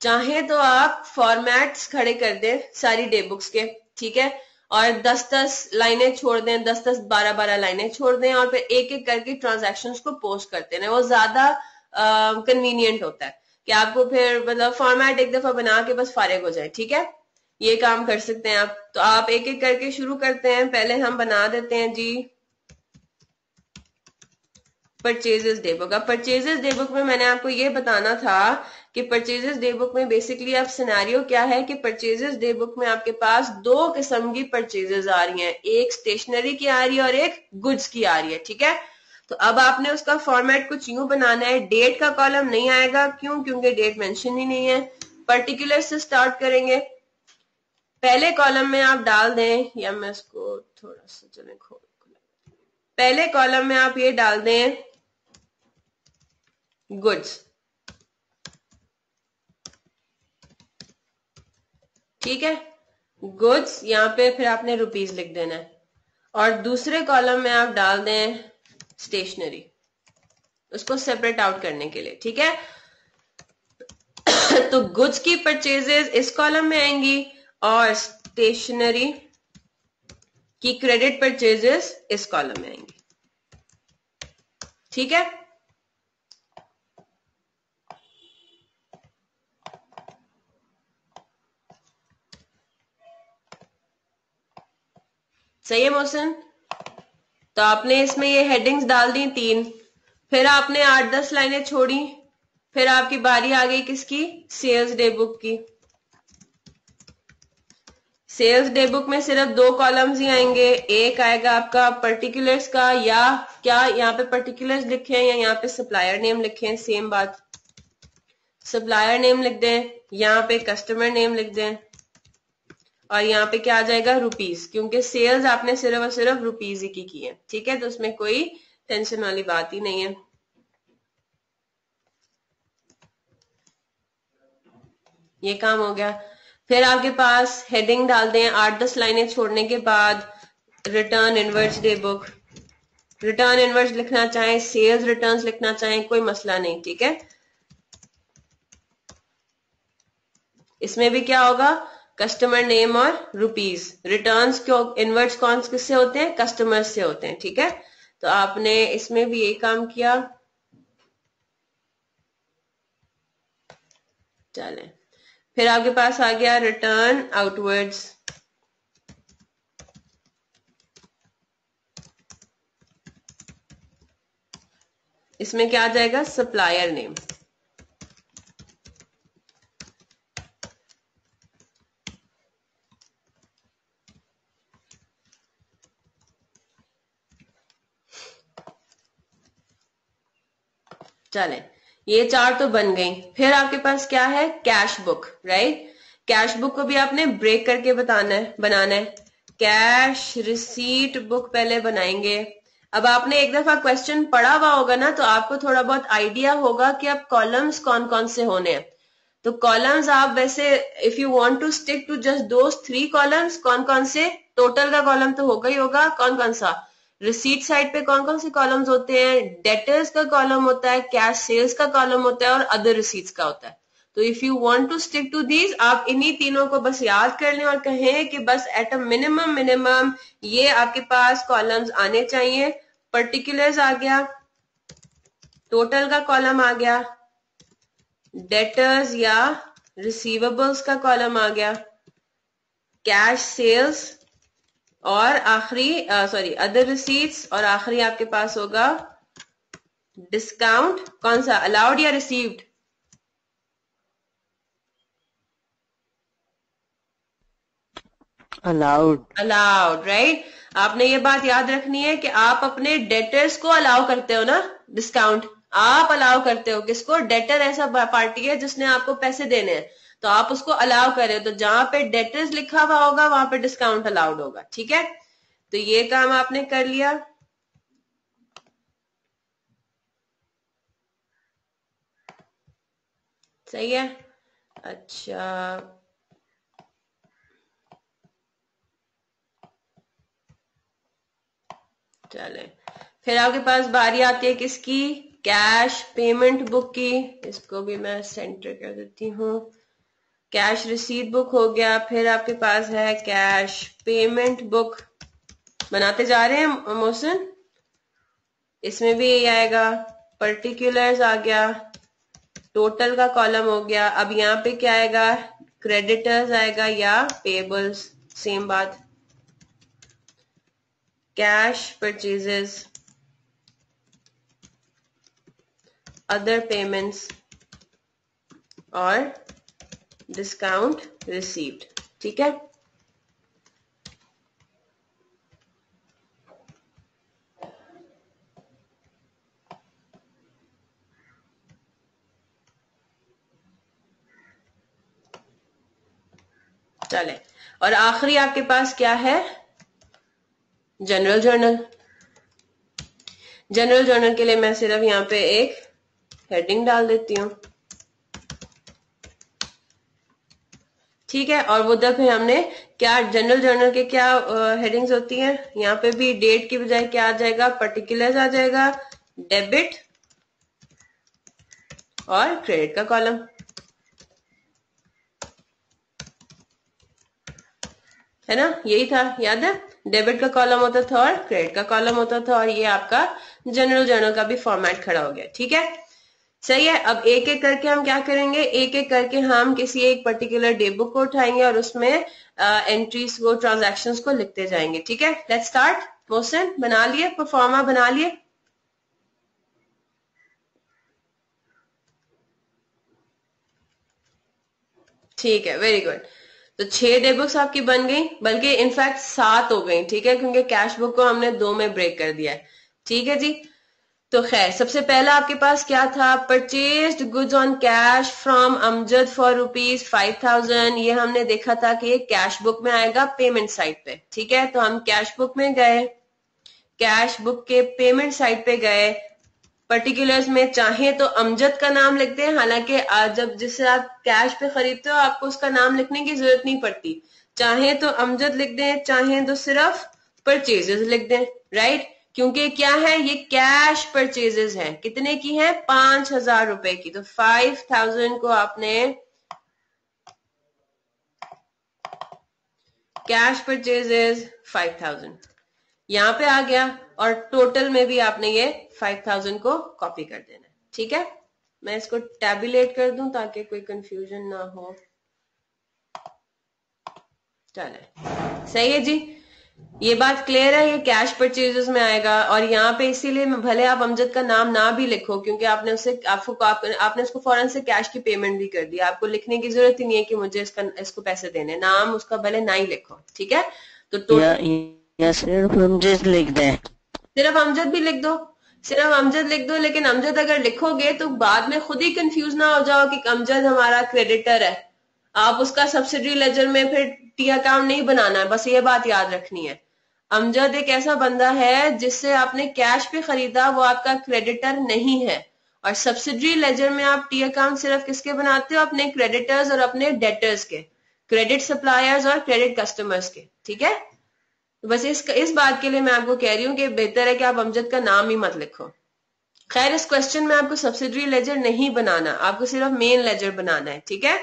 चाहे तो आप फॉर्मेट्स खड़े कर दें सारी डे बुक्स के, ठीक है, और 10-10 लाइनें छोड़ दें, 10-10 12-12 लाइनें छोड़ दें, और फिर एक एक करके ट्रांजैक्शंस को पोस्ट करते हैं। वो ज्यादा कन्वीनियंट होता है कि आपको फिर मतलब फॉर्मेट एक दफा बना के बस फारिग हो जाए। ठीक है, ये काम कर सकते हैं आप। तो आप एक एक करके शुरू करते हैं। पहले हम बना देते हैं जी परचेजेस डे बुक। अब परचेजेस डे बुक में मैंने आपको ये बताना था कि परचेजेस डे बुक में बेसिकली अब सिनेरियो क्या है कि परचेजेस डे बुक में आपके पास 2 किस्म की परचेजेस आ रही हैं, एक स्टेशनरी की आ रही है और एक गुड्स की आ रही है। ठीक है, तो अब आपने उसका फॉर्मेट कुछ यूं बनाना है, डेट का कॉलम नहीं आएगा, क्यों, क्योंकि डेट मेंशन ही नहीं है। पर्टिकुलर से स्टार्ट करेंगे। पहले कॉलम में आप डाल दें, या मैं इसको थोड़ा सा चले खोल, पहले कॉलम में आप ये डाल दें गुड्स। ठीक है, गुड्स, यहाँ पे फिर आपने रुपीज लिख देना है, और दूसरे कॉलम में आप डाल दें स्टेशनरी, उसको सेपरेट आउट करने के लिए। ठीक है, तो गुड्स की परचेजेस इस कॉलम में आएंगी और स्टेशनरी की क्रेडिट परचेजेस इस कॉलम में आएंगी। ठीक है, सही है मोहसिन। तो आपने इसमें ये हेडिंग्स डाल दी 3, फिर आपने 8-10 लाइनें छोड़ी, फिर आपकी बारी आ गई किसकी, सेल्स डे बुक की। सेल्स डे बुक में सिर्फ 2 कॉलम्स ही आएंगे, एक आएगा आपका पर्टिकुलर्स का, या क्या यहाँ पे पर्टिकुलर्स लिखे हैं या यहाँ पे सप्लायर नेम लिखे हैं, सेम बात। सप्लायर नेम लिख दें, यहाँ पे कस्टमर नेम लिख दें, और यहाँ पे क्या आ जाएगा, रुपीज, क्योंकि सेल्स आपने सिर्फ और सिर्फ रुपीज ही की है। ठीक है, तो उसमें कोई टेंशन वाली बात ही नहीं है। ये काम हो गया। फिर आपके पास हेडिंग डाल दें 8-10 लाइनें छोड़ने के बाद, return inverse day book. Return inverse लिखना चाहें, सेल्स रिटर्न्स लिखना चाहें, कोई मसला नहीं। ठीक है, इसमें भी क्या होगा, कस्टमर नेम और रुपीज। रिटर्न्स क्यों इनवर्स कौन किससे होते हैं, कस्टमर्स से होते हैं। ठीक है, तो आपने इसमें भी ये काम किया। चलें, फिर आपके पास आ गया रिटर्न आउटवर्ड्स। इसमें क्या आ जाएगा, सप्लायर नेम। चलें, ये 4 तो बन गई। फिर आपके पास क्या है, cash book, right. Cash book को भी आपने ब्रेक करके बनाना है। कैश रिसीट बुक पहले बनाएंगे। अब आपने एक दफा क्वेश्चन पढ़ा हुआ होगा ना, तो आपको थोड़ा बहुत आइडिया होगा कि अब कॉलम्स कौन कौन से होने हैं। तो कॉलम्स आप वैसे, if you want to stick to just those 3 columns, कौन कौन से, टोटल का कॉलम तो होगा ही होगा, कौन कौन सा, रिसीट साइड पे कौन कौन से कॉलम्स होते हैं, डेटर्स का कॉलम होता है, कैश सेल्स का कॉलम होता है और अदर रिसीट्स का होता है। तो if you want to stick to these, आप इन्हीं तीनों को बस याद कर लें और कहें कि बस एट अ मिनिमम ये आपके पास कॉलम्स आने चाहिए। पर्टिकुलर्स आ गया, टोटल का कॉलम आ गया, डेटर्स या रिसीवेबल्स का कॉलम आ गया, कैश सेल्स और आखिरी सॉरी अदर रिसीट्स, और आखिरी आपके पास होगा डिस्काउंट। कौन सा, अलाउड या रिसीव्ड? अलाउड। Allowed, right. आपने ये बात याद रखनी है कि आप अपने डेटर्स को अलाउ करते हो ना, डिस्काउंट आप अलाउ करते हो। किसको? डेटर ऐसा पार्टी है जिसने आपको पैसे देने हैं, तो आप उसको अलाउ कर रहे हो। तो जहां पे डेटर्स लिखा हुआ होगा वहां पे डिस्काउंट अलाउड होगा, ठीक है। तो ये काम आपने कर लिया। सही है। अच्छा, चले, फिर आपके पास बारी आती है किसकी, कैश पेमेंट बुक की। इसको भी मैं सेंटर कर देती हूँ। कैश रिसीट बुक हो गया, फिर आपके पास है कैश पेमेंट बुक। बनाते जा रहे हैं मोहसिन, इसमें भी यही आएगा। पर्टिकुलर्स आ गया, टोटल का कॉलम हो गया। अब यहाँ पे क्या आएगा, क्रेडिटर्स आएगा या पेबल्स, सेम बात। कैश परचेजेस, अदर पेमेंट्स और डिस्काउंट रिसीव्ड, ठीक है। चले, और आखिरी आपके पास क्या है, जनरल जर्नल। जनरल जर्नल के लिए मैं सिर्फ यहाँ पे एक हेडिंग डाल देती हूँ, ठीक है। और वो फिर हमने क्या, जनरल जर्नल के क्या हेडिंग्स होती हैं, यहाँ पे भी डेट की बजाय क्या आ जाएगा, पर्टिकुलर्स आ जाएगा, डेबिट और क्रेडिट का कॉलम, है ना। यही था, याद है, डेबिट का कॉलम होता था और क्रेडिट का कॉलम होता था, और ये आपका जनरल जर्नल का भी फॉर्मेट खड़ा हो गया, ठीक है। सही है। अब एक एक करके हम क्या करेंगे, एक एक करके हम किसी एक पर्टिकुलर डे बुक को उठाएंगे और उसमें एंट्रीज को, ट्रांजैक्शंस को लिखते जाएंगे, ठीक है। Let's start. मोहसिन बना लिए, परफॉर्मा बना लिए? ठीक है, वेरी गुड। तो 6 डे बुक्स आपकी बन गई, बल्कि इनफैक्ट 7 हो गई, ठीक है, क्योंकि कैश बुक को हमने 2 में ब्रेक कर दिया है, ठीक है जी। तो खैर, सबसे पहला आपके पास क्या था, purchased goods on cash from Amjad for ₹5,000। ये हमने देखा था कि ये कैश बुक में आएगा पेमेंट साइड पे, ठीक है। तो हम कैश बुक में गए, कैश बुक के पेमेंट साइड पे गए, पर्टिकुलर्स में चाहे तो अमजद का नाम लिखते हैं, हालांकि जब जिससे आप कैश पे खरीदते हो आपको उसका नाम लिखने की जरूरत नहीं पड़ती। चाहे तो अमजद लिख दें, चाहे तो सिर्फ परचेजेस लिख दें, राइट। क्योंकि क्या है, ये कैश परचेजेस है, कितने की है, 5,000 रुपए की। तो 5,000 को आपने कैश परचेजेस 5,000 यहाँ पे आ गया, और टोटल में भी आपने ये 5,000 को कॉपी कर देना है, ठीक है। मैं इसको टैबुलेट कर दूं ताकि कोई कंफ्यूजन ना हो। चले, सही है जी, ये बात क्लियर है, ये कैश परचेजेस में आएगा। और यहाँ पे इसीलिए भले आप अमजद का नाम ना भी लिखो, क्योंकि आपने उससे आपने उसको फौरन से कैश की पेमेंट भी कर दी, आपको लिखने की जरूरत ही नहीं है कि मुझे इसको पैसे देने, नाम उसका भले ना ही लिखो, ठीक है। तो या सिर्फ अमजद लिख दें? सिर्फ अमजद भी लिख दो, सिर्फ अमजद लिख दो, लेकिन अमजद अगर लिखोगे तो बाद में खुद ही कंफ्यूज ना हो जाओ कि अमजद हमारा क्रेडिटर है। आप उसका सब्सिडरी लेजर में फिर टी अकाउंट नहीं बनाना है, बस ये बात याद रखनी है। अमजद एक ऐसा बंदा है जिससे आपने कैश पे खरीदा, वो आपका क्रेडिटर नहीं है। और सब्सिडरी लेजर में आप टी अकाउंट सिर्फ किसके बनाते हो? अपने क्रेडिटर्स और अपने डेटर्स के, क्रेडिट सप्लायर्स और क्रेडिट कस्टमर्स के। ठीक है, तो बस इस बात के लिए मैं आपको कह रही हूँ कि बेहतर है कि आप अमजद का नाम ही मत लिखो। खैर, इस क्वेश्चन में आपको सब्सिडरी लेजर नहीं बनाना, आपको सिर्फ मेन लेजर बनाना है। ठीक है,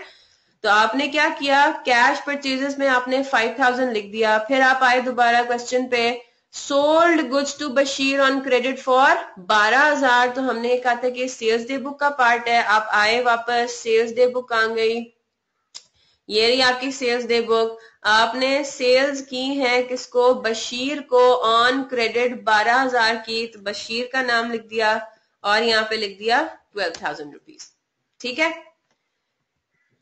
तो आपने क्या किया, कैश परचेजेस में आपने 5000 लिख दिया। फिर आप आए दोबारा क्वेश्चन पे, sold goods to Bashir on credit for 12000। तो हमने कहा था कि सेल्स डे बुक का पार्ट है। आप आए वापस, सेल्स डे बुक आ गई, ये रही आपकी सेल्स डे बुक। आपने सेल्स की है किसको? बशीर को, ऑन क्रेडिट 12000 की। तो बशीर का नाम लिख दिया और यहाँ पे लिख दिया 12,000 रुपीज। ठीक है,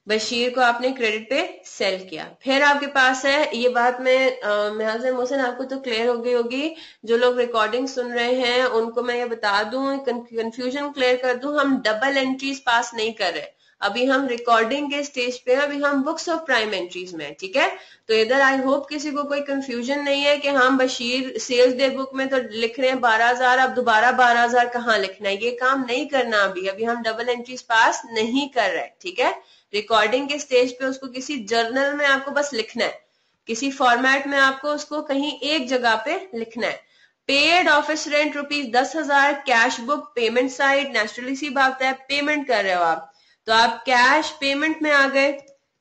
बशीर को आपने क्रेडिट पे सेल किया। फिर आपके पास है ये बात, मैं मोहसिन आपको तो क्लियर हो गई होगी। जो लोग रिकॉर्डिंग सुन रहे हैं उनको मैं ये बता दूं, कंफ्यूजन क्लियर कर दूं, हम डबल एंट्रीज पास नहीं कर रहे। अभी हम रिकॉर्डिंग के स्टेज पे हैं, अभी हम बुक्स ऑफ प्राइम एंट्रीज में। ठीक है, तो इधर आई होप किसी को कोई कंफ्यूजन नहीं है कि हम बशीर सेल्स डे बुक में तो लिख रहे हैं 12000, अब दोबारा 12000 कहाँ लिखना है, ये काम नहीं करना। अभी हम डबल एंट्रीज पास नहीं कर रहे। ठीक है, रिकॉर्डिंग के स्टेज पे उसको किसी जर्नल में आपको बस लिखना है, किसी फॉर्मेट में आपको उसको कहीं एक जगह पे लिखना है। Paid office rent ₹10,000, cash book payment side, naturally सी बात है पेमेंट कर रहे हो आप, तो आप कैश पेमेंट में आ गए,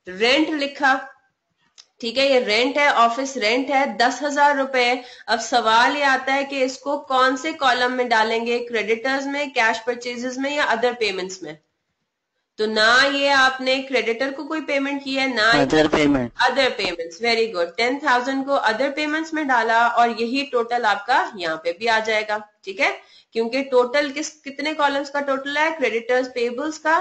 रेंट लिखा। ठीक है, ये रेंट है, ऑफिस रेंट है 10,000 रुपए। अब सवाल ये आता है कि इसको कौन से कॉलम में डालेंगे, क्रेडिटर्स में, कैश परचेजेस में या अदर पेमेंट्स में? तो ना ये आपने क्रेडिटर को कोई पेमेंट किया है, ना other payment. Other payments. Very good, 10,000 को अदर पेमेंट्स में डाला और यही टोटल आपका यहाँ पे भी आ जाएगा। ठीक है, क्योंकि टोटल कितने कॉलम्स का टोटल है? क्रेडिटर्स, पेबल्स का,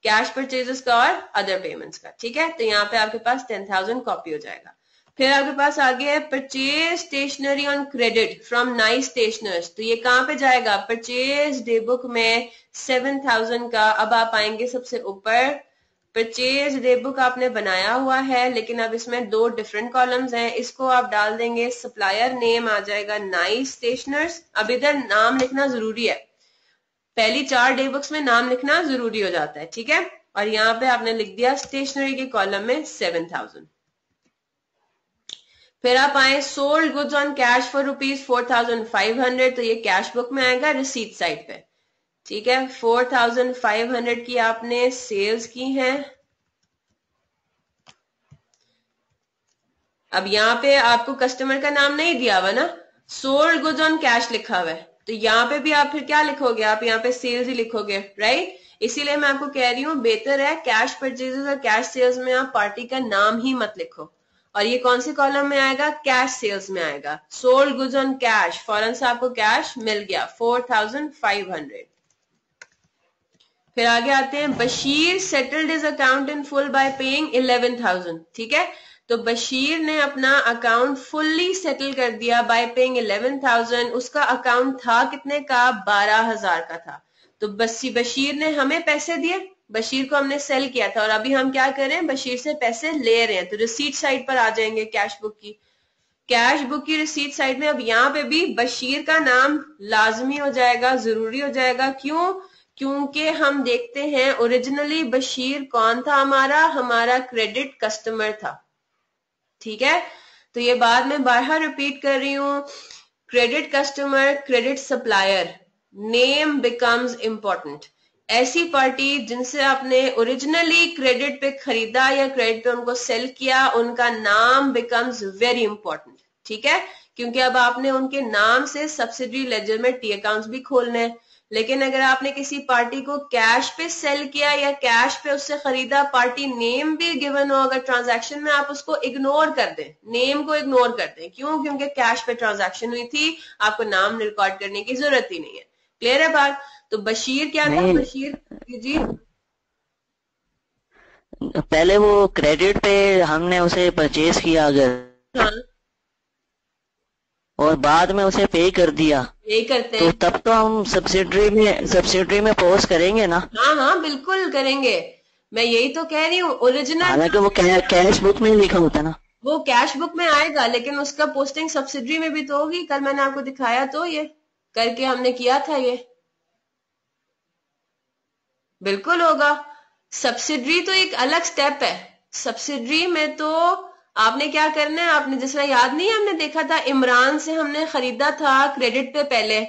कैश परचेजेस का और अदर पेमेंट्स का। ठीक है, तो यहाँ पे आपके पास 10,000 कॉपी हो जाएगा। फिर आपके पास आगे है purchase stationery on credit from nice stationers. तो ये कहाँ पे जाएगा? परचेज डे बुक में 7,000 का। अब आप आएंगे सबसे ऊपर, परचेज डे बुक आपने बनाया हुआ है, लेकिन अब इसमें दो डिफरेंट कॉलम्स हैं, इसको आप डाल देंगे, सप्लायर नेम आ जाएगा नाइस स्टेशनर्स। अब इधर नाम लिखना जरूरी है, पहली 4 डे बुक्स में नाम लिखना जरूरी हो जाता है। ठीक है, और यहाँ पे आपने लिख दिया स्टेशनरी के कॉलम में 7,000। फिर आप आए, sold goods on cash for ₹4,500। तो ये कैश बुक में आएगा, रिसीट साइड पे। ठीक है, 4,500 की आपने सेल्स की है। अब यहाँ पे आपको कस्टमर का नाम नहीं दिया हुआ ना, सोल्ड गुड्स ऑन कैश लिखा हुआ है, तो यहाँ पे भी आप फिर क्या लिखोगे? आप यहाँ पे सेल्स ही लिखोगे, राइट। इसीलिए मैं आपको कह रही हूँ बेहतर है कैश परचेजेस और कैश सेल्स में आप पार्टी का नाम ही मत लिखो। और ये कौन से कॉलम में आएगा? कैश सेल्स में आएगा। सोल्ड गुड्स ऑन कैश, फौरन से आपको कैश मिल गया 4,500। फिर आगे आते हैं, Bashir settled his account in full by paying 11,000। ठीक है, तो बशीर ने अपना अकाउंट फुल्ली सेटल कर दिया बाय पेइंग 11,000। उसका अकाउंट था कितने का? 12,000 का था। तो बशीर ने हमें पैसे दिए, बशीर को हमने सेल किया था, और अभी हम क्या कर रहे हैं? बशीर से पैसे ले रहे हैं। तो रिसीट साइड पर आ जाएंगे, कैश बुक की, कैश बुक की रिसीट साइड में। अब यहाँ पे भी बशीर का नाम लाजमी हो जाएगा, जरूरी हो जाएगा। क्यों? क्योंकि हम देखते हैं ओरिजिनली बशीर कौन था? हमारा क्रेडिट कस्टमर था। ठीक है, तो ये बात मैं बारहा रिपीट कर रही हूं, credit customer, credit supplier, name becomes important. ऐसी पार्टी जिनसे आपने ओरिजिनली क्रेडिट पे खरीदा या क्रेडिट पे उनको सेल किया, उनका नाम बिकम्स वेरी इंपॉर्टेंट। ठीक है, क्योंकि अब आपने उनके नाम से सब्सिडरी लेजर में टी अकाउंट्स भी खोलने हैं। लेकिन अगर आपने किसी पार्टी को कैश पे सेल किया या कैश पे उससे खरीदा, पार्टी नेम भी गिवन हो, अगर ट्रांजैक्शन में आप उसको इग्नोर कर दें, नेम को इग्नोर कर दें। क्यों? क्योंकि कैश पे ट्रांजैक्शन हुई थी, आपको नाम रिकॉर्ड करने की जरूरत ही नहीं है। क्लियर है बात? तो बशीर क्या था? बशीर जी, पहले वो क्रेडिट पे हमने उसे परचेज किया अगर, हाँ, और बाद में उसे पे कर दिया, यही करते तो हैं। तब तो हम सब्सिडरी में पोस्ट करेंगे ना। हाँ हाँ बिल्कुल करेंगे, मैं यही तो कह रही हूँ। ओरिजिनल हालांकि वो कैश बुक में ही लिखा होता है ना। वो कैश बुक में आएगा, लेकिन उसका पोस्टिंग सब्सिडरी में भी तो होगी। कल मैंने आपको दिखाया तो, ये करके हमने किया था ये, बिल्कुल होगा। सब्सिडरी तो एक अलग स्टेप है। सब्सिडरी में तो आपने क्या करना है, आपने जिस तरह याद नहीं है, हमने देखा था इमरान से हमने खरीदा था क्रेडिट पे पहले।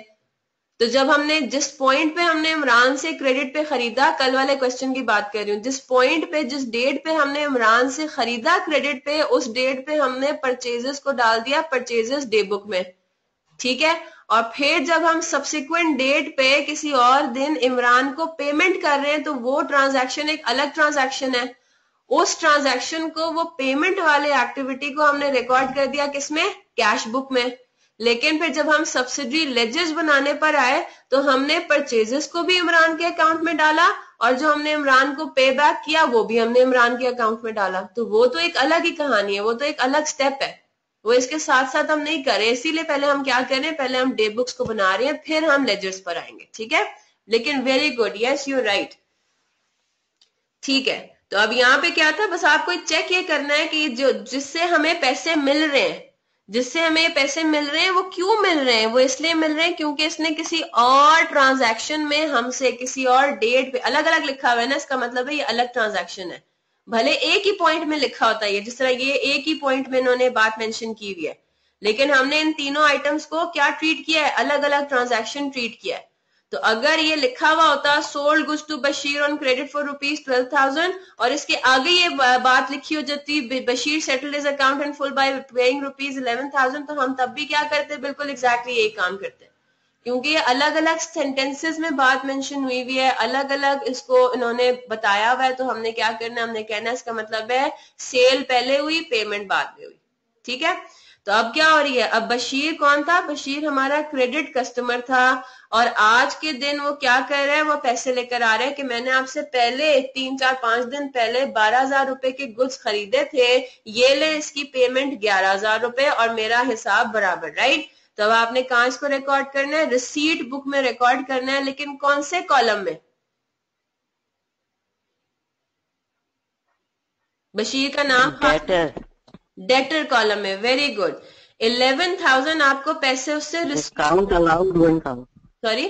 तो जब हमने जिस पॉइंट पे हमने इमरान से क्रेडिट पे खरीदा, कल वाले क्वेश्चन की बात कर रही हूँ, जिस पॉइंट पे जिस डेट पे हमने इमरान से खरीदा क्रेडिट पे, उस डेट पे हमने परचेजेस को डाल दिया परचेजेस डे बुक में, ठीक है। और फिर जब हम सब्सिक्वेंट डेट पे किसी और दिन इमरान को पेमेंट कर रहे हैं, तो वो ट्रांजैक्शन एक अलग ट्रांजैक्शन है। उस ट्रांजैक्शन को, वो पेमेंट वाले एक्टिविटी को हमने रिकॉर्ड कर दिया किसमें, कैश बुक में। लेकिन फिर जब हम सब्सिडरी लेजेस बनाने पर आए, तो हमने परचेजेस को भी इमरान के अकाउंट में डाला, और जो हमने इमरान को पे बैक किया वो भी हमने इमरान के अकाउंट में डाला। तो वो तो एक अलग ही कहानी है, वो तो एक अलग स्टेप है, वो इसके साथ साथ हम नहीं कर रहे। इसीलिए पहले हम क्या कर रहे हैं, पहले हम डे बुक्स को बना रहे हैं, फिर हम लेजर्स पर आएंगे, ठीक है। लेकिन very good, yes you right, ठीक है। तो अब यहाँ पे क्या था, बस आपको चेक ये करना है कि जो जिससे हमें पैसे मिल रहे हैं, जिससे हमें पैसे मिल रहे हैं, वो क्यों मिल रहे हैं, वो इसलिए मिल रहे हैं क्योंकि इसने किसी और ट्रांजैक्शन में हमसे किसी और डेट पे, अलग अलग लिखा हुआ है ना, इसका मतलब है ये अलग ट्रांजैक्शन है। भले एक ही पॉइंट में लिखा होता है, जिस तरह ये एक ही पॉइंट में इन्होंने बात मेंशन की हुई है, लेकिन हमने इन तीनों आइटम्स को क्या ट्रीट किया है, अलग अलग ट्रांजैक्शन ट्रीट किया है। तो अगर ये लिखा हुआ होता sold goods to Bashir on credit for ₹12,000, और इसके आगे ये बात लिखी हो जाती Bashir settled his account in full by paying ₹11,000, तो हम तब भी क्या करते, बिल्कुल एग्जैक्टली यही काम करते, क्योंकि ये अलग अलग सेंटेंसेस में बात मेंशन हुई हुई है, अलग अलग इसको इन्होंने बताया हुआ है। तो हमने क्या करना, हमने कहना इसका मतलब है सेल पहले हुई, पेमेंट बाद में हुई, ठीक है। तो अब क्या हो रही है, अब बशीर कौन था, बशीर हमारा क्रेडिट कस्टमर था, और आज के दिन वो क्या कर रहा है, वो पैसे लेकर आ रहा है कि मैंने आपसे पहले 3 4 5 दिन पहले 12,000 रुपए के गुड्स खरीदे थे, ये ले इसकी पेमेंट 11,000 रुपए, और मेरा हिसाब बराबर, राइट। तो अब आपने कहां इसको रिकॉर्ड करना है, रिसीट बुक में रिकॉर्ड करना है, लेकिन कौन से कॉलम में, बशीर का नाम, डेटर, डेटर कॉलम में, वेरी गुड। 11,000 आपको पैसे उससे, discount allowed 1,000, sorry,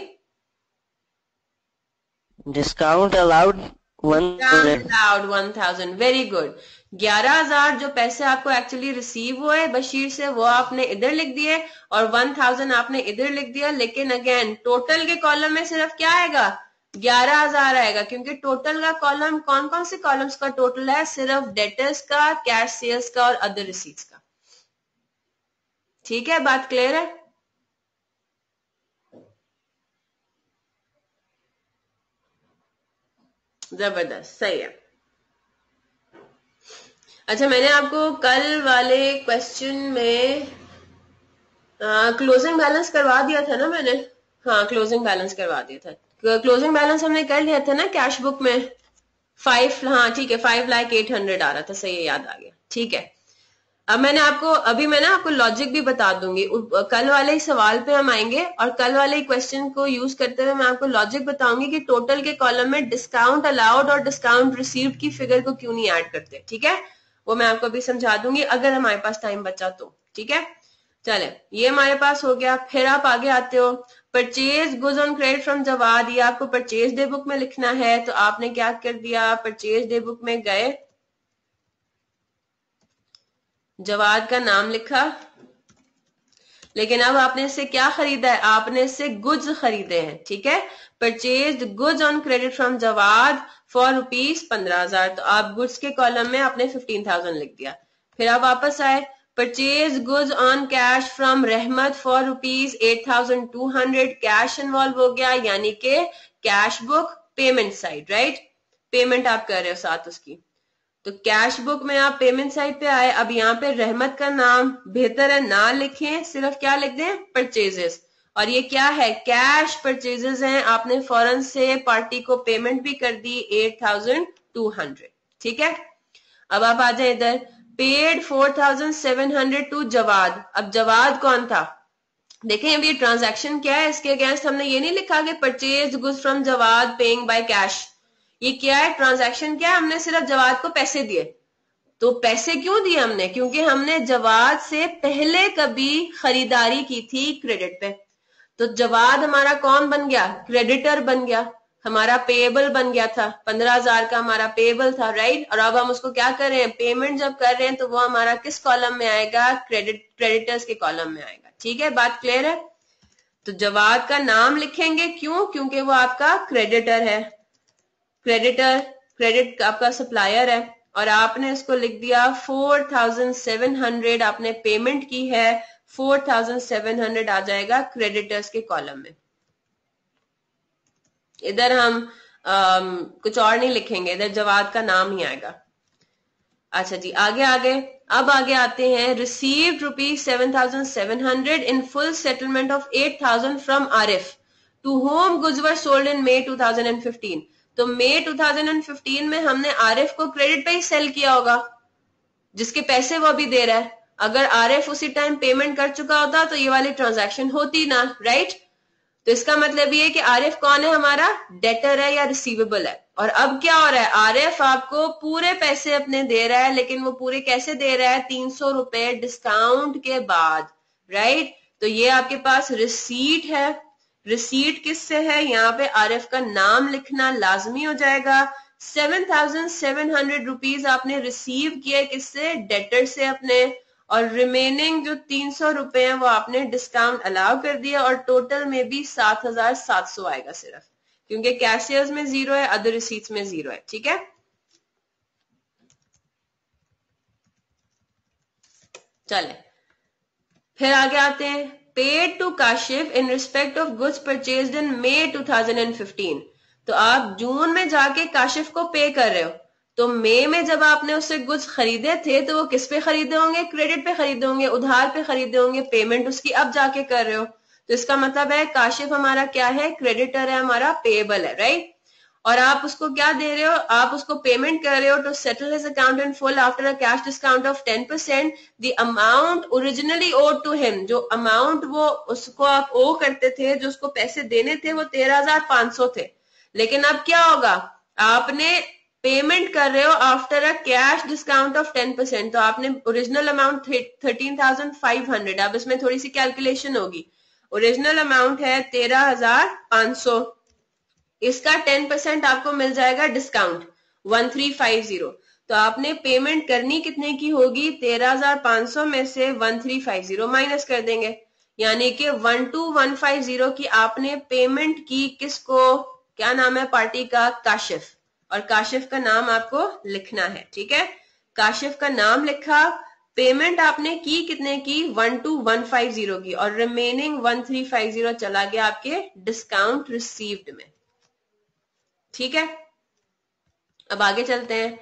discount allowed 1,000। Allowed 1,000, very good. 11,000 जो पैसे आपको एक्चुअली रिसीव हुए बशीर से, वो आपने इधर लिख दिए, और 1,000 आपने इधर लिख दिया। लेकिन अगेन टोटल के कॉलम में सिर्फ क्या आएगा, 11,000 आएगा, क्योंकि टोटल का कॉलम, कौन कौन से कॉलम्स का टोटल है, सिर्फ डेटर्स का, कैश सेल्स का और अदर रिसीट्स का, ठीक है। बात क्लियर है, जबरदस्त, सही है। अच्छा, मैंने आपको कल वाले क्वेश्चन में क्लोजिंग बैलेंस करवा दिया था ना मैंने, हाँ क्लोजिंग बैलेंस करवा दिया था। क्लोजिंग बैलेंस हमने कर लिया था ना कैश बुक में, 5, हाँ ठीक है, 5,08,000 आ रहा था, सही है, याद आ गया, ठीक है। अब मैंने आपको, अभी मैं ना आपको लॉजिक भी बता दूंगी, कल वाले ही सवाल पे हम आएंगे, और कल वाले क्वेश्चन को यूज करते हुए मैं आपको लॉजिक बताऊंगी कि टोटल के कॉलम में डिस्काउंट अलाउड और डिस्काउंट रिसीव्ड की फिगर को क्यों नहीं ऐड करते, ठीक है। वो मैं आपको अभी समझा दूंगी, अगर हमारे पास टाइम बचा तो, ठीक है। चले, ये हमारे पास हो गया। फिर आप आगे आते हो, purchase goods on credit from Jawad, ये आपको परचेज डे बुक में लिखना है। तो आपने क्या कर दिया, परचेज डे बुक में गए, जवाद का नाम लिखा, लेकिन अब आपने इससे क्या खरीदा है, आपने इससे गुड्स खरीदे हैं, ठीक है। Purchase goods on credit from Jawad for ₹15,000, तो आप गुड्स के कॉलम में आपने 15,000 लिख दिया। फिर आप वापस आए, purchase goods on cash from रहमत फॉर ₹8,200, कैश इन्वॉल्व हो गया, यानी कि cash book payment side, right, payment आप कर रहे हो साथ उसकी। तो कैश बुक में आप पेमेंट साइड पे आए, अब यहाँ पे रहमत का नाम बेहतर है ना लिखें, सिर्फ क्या लिख दें, परचेजेस, और ये क्या है, कैश परचेजेस हैं, आपने फौरन से पार्टी को पेमेंट भी कर दी 8,200, ठीक है। अब आप आ जाए इधर, पेड 4,700 टू जवाद। अब जवाद कौन था, देखें अभी ये ट्रांजैक्शन क्या है, इसके अगेंस्ट हमने ये नहीं लिखा कि purchase goods from Jawad paying by cash. ये क्या है, ट्रांजैक्शन क्या है, हमने सिर्फ जवाद को पैसे दिए। तो पैसे क्यों दिए हमने, क्योंकि हमने जवाद से पहले कभी खरीदारी की थी क्रेडिट पे। तो जवाद हमारा कौन बन गया, क्रेडिटर बन गया, हमारा पेएबल बन गया था, 15,000 का हमारा पेएबल था, राइट। और अब हम उसको क्या कर रहे हैं, पेमेंट जब कर रहे हैं तो वो हमारा किस कॉलम में आएगा, क्रेडिटर्स के कॉलम में आएगा। ठीक है, बात क्लियर है। तो जवाद का नाम लिखेंगे, क्यों, क्योंकि वो आपका क्रेडिटर है, क्रेडिटर क्रेडिट आपका सप्लायर है, और आपने इसको लिख दिया 4,700 आपने पेमेंट की है, 4,700 आ जाएगा क्रेडिटर्स के कॉलम में। इधर हम कुछ और नहीं लिखेंगे, इधर जवाद का नाम ही आएगा। अच्छा जी, आगे अब आगे आते हैं, received ₹7,700 in full settlement of 8,000 from Arif to whom goods were sold in May 2015। तो May 2015 में हमने आरिफ को क्रेडिट पे ही सेल किया होगा, जिसके पैसे वो अभी दे रहा है। अगर आरिफ उसी टाइम पेमेंट कर चुका होता तो ये वाली ट्रांजैक्शन होती ना, राइट। तो इसका मतलब ये है कि आरिफ कौन है, हमारा डेटर है या रिसीवेबल है। और अब क्या हो रहा है, आरिफ आपको पूरे पैसे अपने दे रहा है, लेकिन वो पूरे कैसे दे रहा है, 300 रुपए डिस्काउंट के बाद, राइट। तो ये आपके पास रिसीट है। रिसीट किससे है, यहाँ पे आरिफ का नाम लिखना लाजमी हो जाएगा। 7,700 रुपीज आपने रिसीव किए किससे, डेटर से अपने, और रिमेनिंग जो 300 रुपए हैं वो आपने डिस्काउंट अलाउ कर दिया, और टोटल में भी 7,700 आएगा सिर्फ, क्योंकि कैशियर्स में 0 है, अदर रिसीट्स में 0 है। ठीक है, चले फिर आगे आते हैं। Paid to Kashif in respect of goods purchased in May 2015। तो आप जून में जाके काशिफ को पे कर रहे हो, तो मई में जब आपने उससे गुड्स खरीदे थे तो वो किस पे खरीदे होंगे, क्रेडिट पे खरीदे होंगे, उधार पे खरीदे होंगे, पेमेंट उसकी अब जाके कर रहे हो। तो इसका मतलब है काशिफ हमारा क्या है, क्रेडिटर है, हमारा पेएबल है, राइट। और आप उसको क्या दे रहे हो, आप उसको पेमेंट कर रहे हो to settle his account in full after a cash discount of 10%, the amount originally owed to him. जो अमाउंट वो उसको आप ओ करते थे, जो उसको पैसे देने थे, वो 13,500 थे। लेकिन अब क्या होगा, आपने पेमेंट कर रहे हो after a cash discount of 10%, तो आपने ओरिजिनल अमाउंट 13,500, अब इसमें थोड़ी सी कैलकुलेशन होगी। ओरिजिनल अमाउंट है 13,500, इसका 10% आपको मिल जाएगा डिस्काउंट 1350। तो आपने पेमेंट करनी कितने की होगी, 13,500 में से 1350 माइनस कर देंगे, यानी कि 12,150 की आपने पेमेंट की। किसको, क्या नाम है पार्टी का, काशिफ। और काशिफ का नाम आपको लिखना है, ठीक है। काशिफ का नाम लिखा, पेमेंट आपने की कितने की, 12,150 की, और रिमेनिंग 1350 चला गया आपके डिस्काउंट रिसीव्ड में। ठीक है, अब आगे चलते हैं।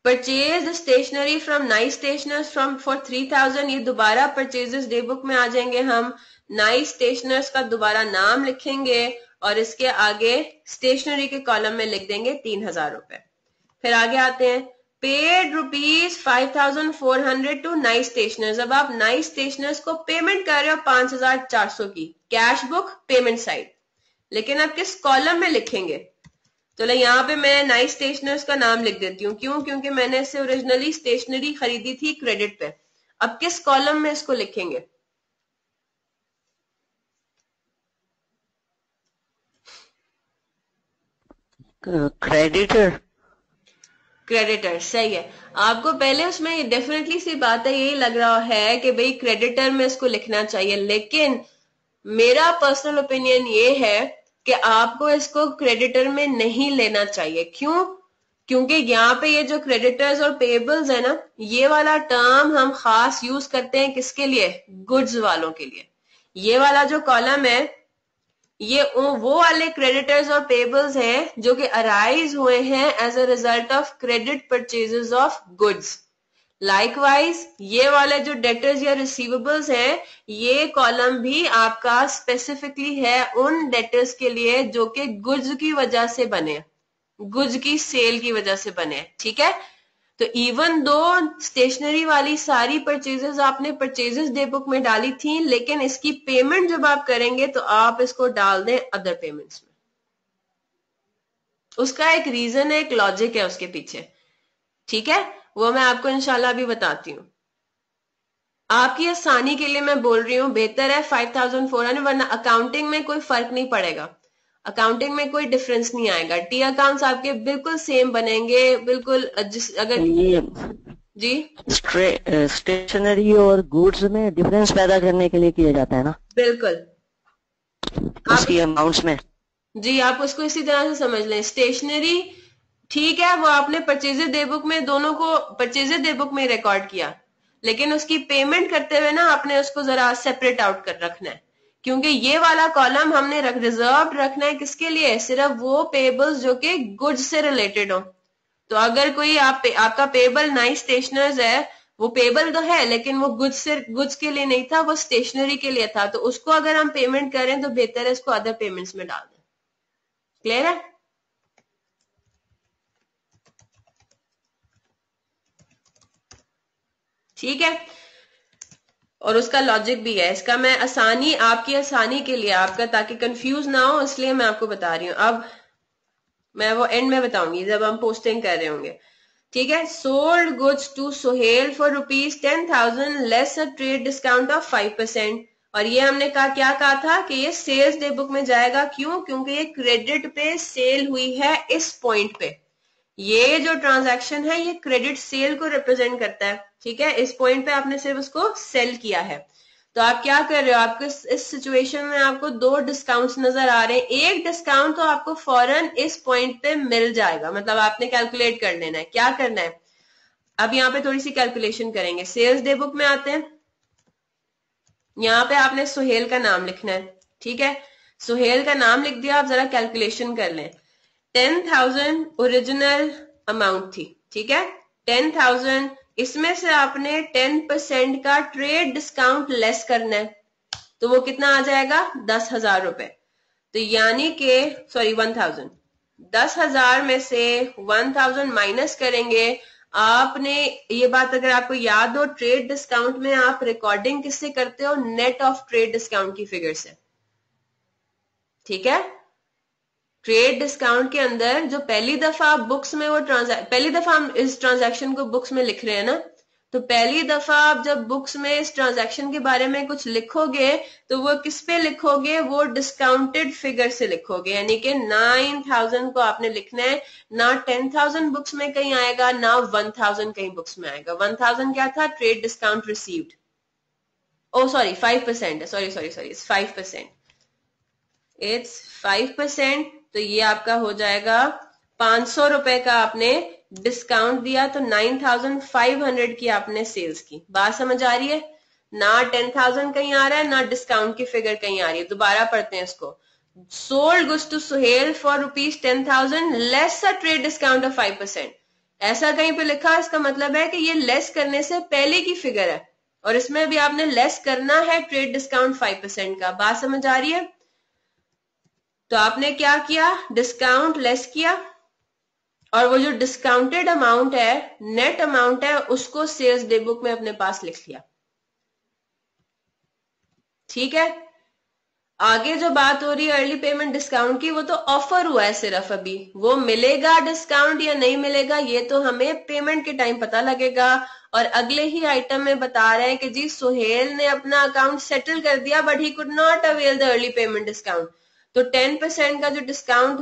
Purchase stationery from nice stationers from for 3,000, ये दोबारा परचेजेस डे बुक में आ जाएंगे। हम नाइस स्टेशनर्स का दोबारा नाम लिखेंगे और इसके आगे स्टेशनरी के कॉलम में लिख देंगे 3,000 रुपए। फिर आगे आते हैं, पेड ₹5,400 टू नाइस स्टेशनर्स। अब आप नाइस स्टेशनर्स को पेमेंट कर रहे हो 5,400 की, कैश बुक पेमेंट साइड, लेकिन आप किस कॉलम में लिखेंगे। तो यहाँ पे मैं नाइस स्टेशनर्स का नाम लिख देती हूँ, क्यों, क्योंकि मैंने इससे ओरिजिनली स्टेशनरी खरीदी थी क्रेडिट पे। अब किस कॉलम में इसको लिखेंगे, क्रेडिटर। क्रेडिटर, सही है। आपको पहले उसमें डेफिनेटली सी बात है, यही लग रहा है कि भाई क्रेडिटर में इसको लिखना चाहिए, लेकिन मेरा पर्सनल ओपिनियन ये है कि आपको इसको क्रेडिटर में नहीं लेना चाहिए। क्यों, क्योंकि यहाँ पे ये जो क्रेडिटर्स और पेबल्स है ना, ये वाला टर्म हम खास यूज करते हैं किसके लिए, गुड्स वालों के लिए। ये वाला जो कॉलम है, ये वो वाले क्रेडिटर्स और पेबल्स हैं जो कि अराइज हुए हैं as a result of credit purchases of goods. Likewise ये वाले जो डेटर्स या रिसीवेबल्स हैं, ये कॉलम भी आपका स्पेसिफिकली है उन डेटर्स के लिए जो कि गुड्स की वजह से बने, गुड्स की सेल की वजह से बने, ठीक है। तो इवन दो स्टेशनरी वाली सारी परचेजेस आपने परचेजेस डे बुक में डाली थी, लेकिन इसकी पेमेंट जब आप करेंगे तो आप इसको डाल दें अदर पेमेंट्स में। उसका एक रीजन है, एक लॉजिक है उसके पीछे, ठीक है, वो मैं आपको इंशाल्लाह अभी बताती हूँ। आपकी आसानी के लिए मैं बोल रही हूँ, बेहतर है 5400, वरना अकाउंटिंग में कोई फर्क नहीं पड़ेगा, अकाउंटिंग में कोई डिफरेंस नहीं आएगा, टी अकाउंट्स आपके बिल्कुल सेम बनेंगे, बिल्कुल अगर ये जी स्टेशनरी और गुड्स में डिफरेंस पैदा करने के लिए किया जाता है ना, बिल्कुल उसकी अमाउंट्स में। जी आप उसको इसी तरह से समझ लें। स्टेशनरी ठीक है, वो आपने परचेजेस डे बुक में, दोनों को परचेजेस डे बुक में रिकॉर्ड किया, लेकिन उसकी पेमेंट करते हुए ना आपने उसको जरा सेपरेट आउट कर रखना है, क्योंकि ये वाला कॉलम हमने रिजर्व रखना है किसके लिए, सिर्फ वो पेबल्स जो कि गुड्स से रिलेटेड हो। तो अगर कोई आपका पेबल नाइस स्टेशनर्स है, वो पेबल तो है लेकिन वो गुड्स के लिए नहीं था, वो स्टेशनरी के लिए था, तो उसको अगर हम पेमेंट करें तो बेहतर है इसको अदर पेमेंट्स में डाल दें। क्लियर है? ठीक है, और उसका लॉजिक भी है, इसका मैं आपकी आसानी के लिए, आपका ताकि कंफ्यूज ना हो इसलिए मैं आपको बता रही हूँ। अब मैं वो एंड में बताऊंगी जब हम पोस्टिंग कर रहे होंगे, ठीक है। Sold goods to Sohail for ₹10,000 less a trade discount of 5%। और ये हमने क्या कहा था कि ये सेल्स डे बुक में जाएगा, क्यों? क्योंकि ये क्रेडिट पे सेल हुई है इस पॉइंट पे, ये जो ट्रांजैक्शन है ये क्रेडिट सेल को रिप्रेजेंट करता है, ठीक है। इस पॉइंट पे आपने सिर्फ उसको सेल किया है, तो आप क्या कर रहे हो, आपको इस सिचुएशन में आपको दो डिस्काउंट्स नजर आ रहे हैं। एक डिस्काउंट तो आपको फौरन इस पॉइंट पे मिल जाएगा, मतलब आपने कैलकुलेट कर लेना है, क्या करना है, अब यहाँ पे थोड़ी सी कैलकुलेशन करेंगे। सेल्स डे बुक में आते हैं, यहाँ पे आपने सुहेल का नाम लिखना है, ठीक है। सुहेल का नाम लिख दिया, आप जरा कैलकुलेशन कर लें। 10,000 ओरिजिनल अमाउंट थी, ठीक है, 10,000, इसमें से आपने 10% का ट्रेड डिस्काउंट लेस करना है, तो वो कितना आ जाएगा, 10,000 रुपए। तो यानी कि 1,000, 10,000 में से 1,000 माइनस करेंगे। आपने ये बात अगर आपको याद हो, ट्रेड डिस्काउंट में आप रिकॉर्डिंग किससे करते हो, नेट ऑफ ट्रेड डिस्काउंट की फिगर से, ठीक है। ट्रेड डिस्काउंट के अंदर जो पहली दफा आप बुक्स में पहली दफा हम इस ट्रांजैक्शन को बुक्स में लिख रहे हैं ना, तो पहली दफा आप जब बुक्स में इस ट्रांजैक्शन के बारे में कुछ लिखोगे तो वो किस पे लिखोगे, वो डिस्काउंटेड फिगर से लिखोगे, यानी कि 9,000 को आपने लिखना है, ना 10,000 बुक्स में कहीं आएगा, ना 1,000 कहीं बुक्स में आएगा। 1,000 क्या था, ट्रेड डिस्काउंट रिसीव्ड, ओ सॉरी 5% है, सॉरी इट्स 5%, इट्स 5%। तो ये आपका हो जाएगा 500 रुपए का आपने डिस्काउंट दिया, तो 9,500 की आपने सेल्स की। बात समझ आ रही है, ना 10,000 कहीं आ रहा है, ना डिस्काउंट की फिगर कहीं आ रही है। दोबारा पढ़ते हैं इसको, sold goods to Suhail for ₹10,000 less a trade discount of 5%। ऐसा कहीं पे लिखा, इसका मतलब है कि ये लेस करने से पहले की फिगर है, और इसमें भी आपने लेस करना है ट्रेड डिस्काउंट 5% का। बात समझ आ रही है? तो आपने क्या किया, डिस्काउंट लेस किया, और वो जो डिस्काउंटेड अमाउंट है, नेट अमाउंट है, उसको सेल्स डे बुक में अपने पास लिख लिया, ठीक है। आगे जो बात हो रही है अर्ली पेमेंट डिस्काउंट की, वो तो ऑफर हुआ है सिर्फ, अभी वो मिलेगा डिस्काउंट या नहीं मिलेगा ये तो हमें पेमेंट के टाइम पता लगेगा। और अगले ही आइटम में बता रहे हैं कि जी सुहेल ने अपना अकाउंट सेटल कर दिया, but he could not avail the early payment discount. तो 10% का जो डिस्काउंट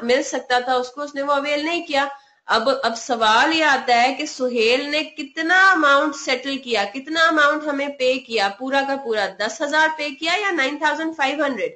मिल सकता था उसको उसने वो अवेल नहीं किया। अब सवाल ये आता है कि सुहेल ने कितना अमाउंट सेटल किया, कितना अमाउंट हमें पे किया, पूरा का पूरा 10,000 पे किया या 9,500?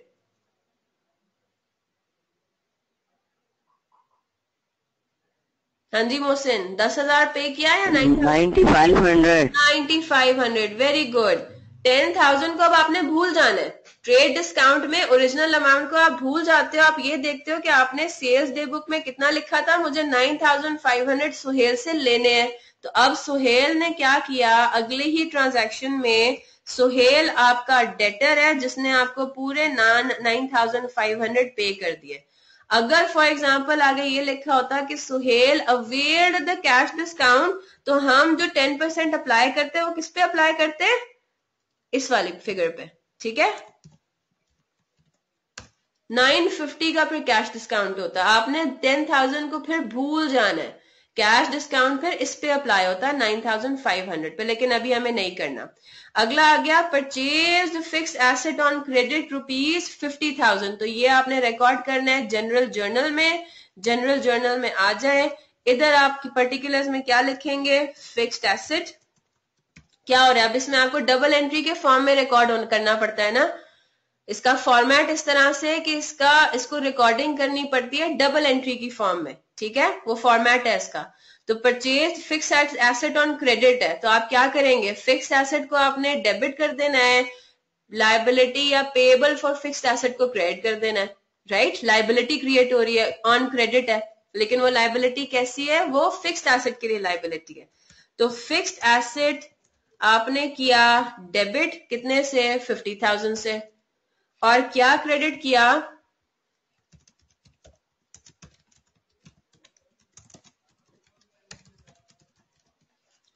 हाँ जी मोहसिन, 10,000 पे किया या 9,500। 9,500, वेरी गुड। 10,000 को अब आपने भूल जाना है, ट्रेड डिस्काउंट में ओरिजिनल अमाउंट को आप भूल जाते हो। आप ये देखते हो कि आपने सेल्स डे बुक में कितना लिखा था, मुझे 9,500 सुहेल से लेने हैं। तो अब सुहेल ने क्या किया, अगले ही ट्रांजैक्शन में सुहेल आपका डेटर है जिसने आपको पूरे 9,500 पे कर दिए। अगर फॉर एग्जाम्पल आगे ये लिखा होता कि Suhail availed the cash discount, तो हम जो 10% अप्लाई करते हैं वो किस पे अप्लाई करते हैं? इस वाली फिगर पे, ठीक है। 950 का फिर कैश डिस्काउंट होता है, आपने 10,000 को फिर भूल जाना है, कैश डिस्काउंट फिर इस पे अप्लाई होता है 9,500 पे, लेकिन अभी हमें नहीं करना। अगला आ गया purchase fix asset on credit ₹50,000, तो ये आपने रिकॉर्ड करना है जनरल जर्नल में। जनरल जर्नल में आ जाए, इधर आप पर्टिकुलर्स में क्या लिखेंगे? Fixed asset. क्या हो रहा है अब इसमें? आपको डबल एंट्री के फॉर्म में रिकॉर्ड करना पड़ता है ना। इसका फॉर्मेट इस तरह से कि इसको रिकॉर्डिंग करनी पड़ती है डबल एंट्री की फॉर्म में, ठीक है, वो फॉर्मेट है इसका। तो purchase fix asset on credit है, तो आप क्या करेंगे? फिक्स एसेट को आपने डेबिट कर देना है, लाइबिलिटी या पेएबल फॉर फिक्स्ड एसेट को क्रेडिट कर देना है, राइट। लाइबिलिटी क्रिएट हो रही है, ऑन क्रेडिट है, लेकिन वो लाइबिलिटी कैसी है? वो फिक्स्ड एसेट के लिए लाइबिलिटी है। तो फिक्स्ड एसेट आपने किया डेबिट, कितने से? 50,000 से। और क्या क्रेडिट किया?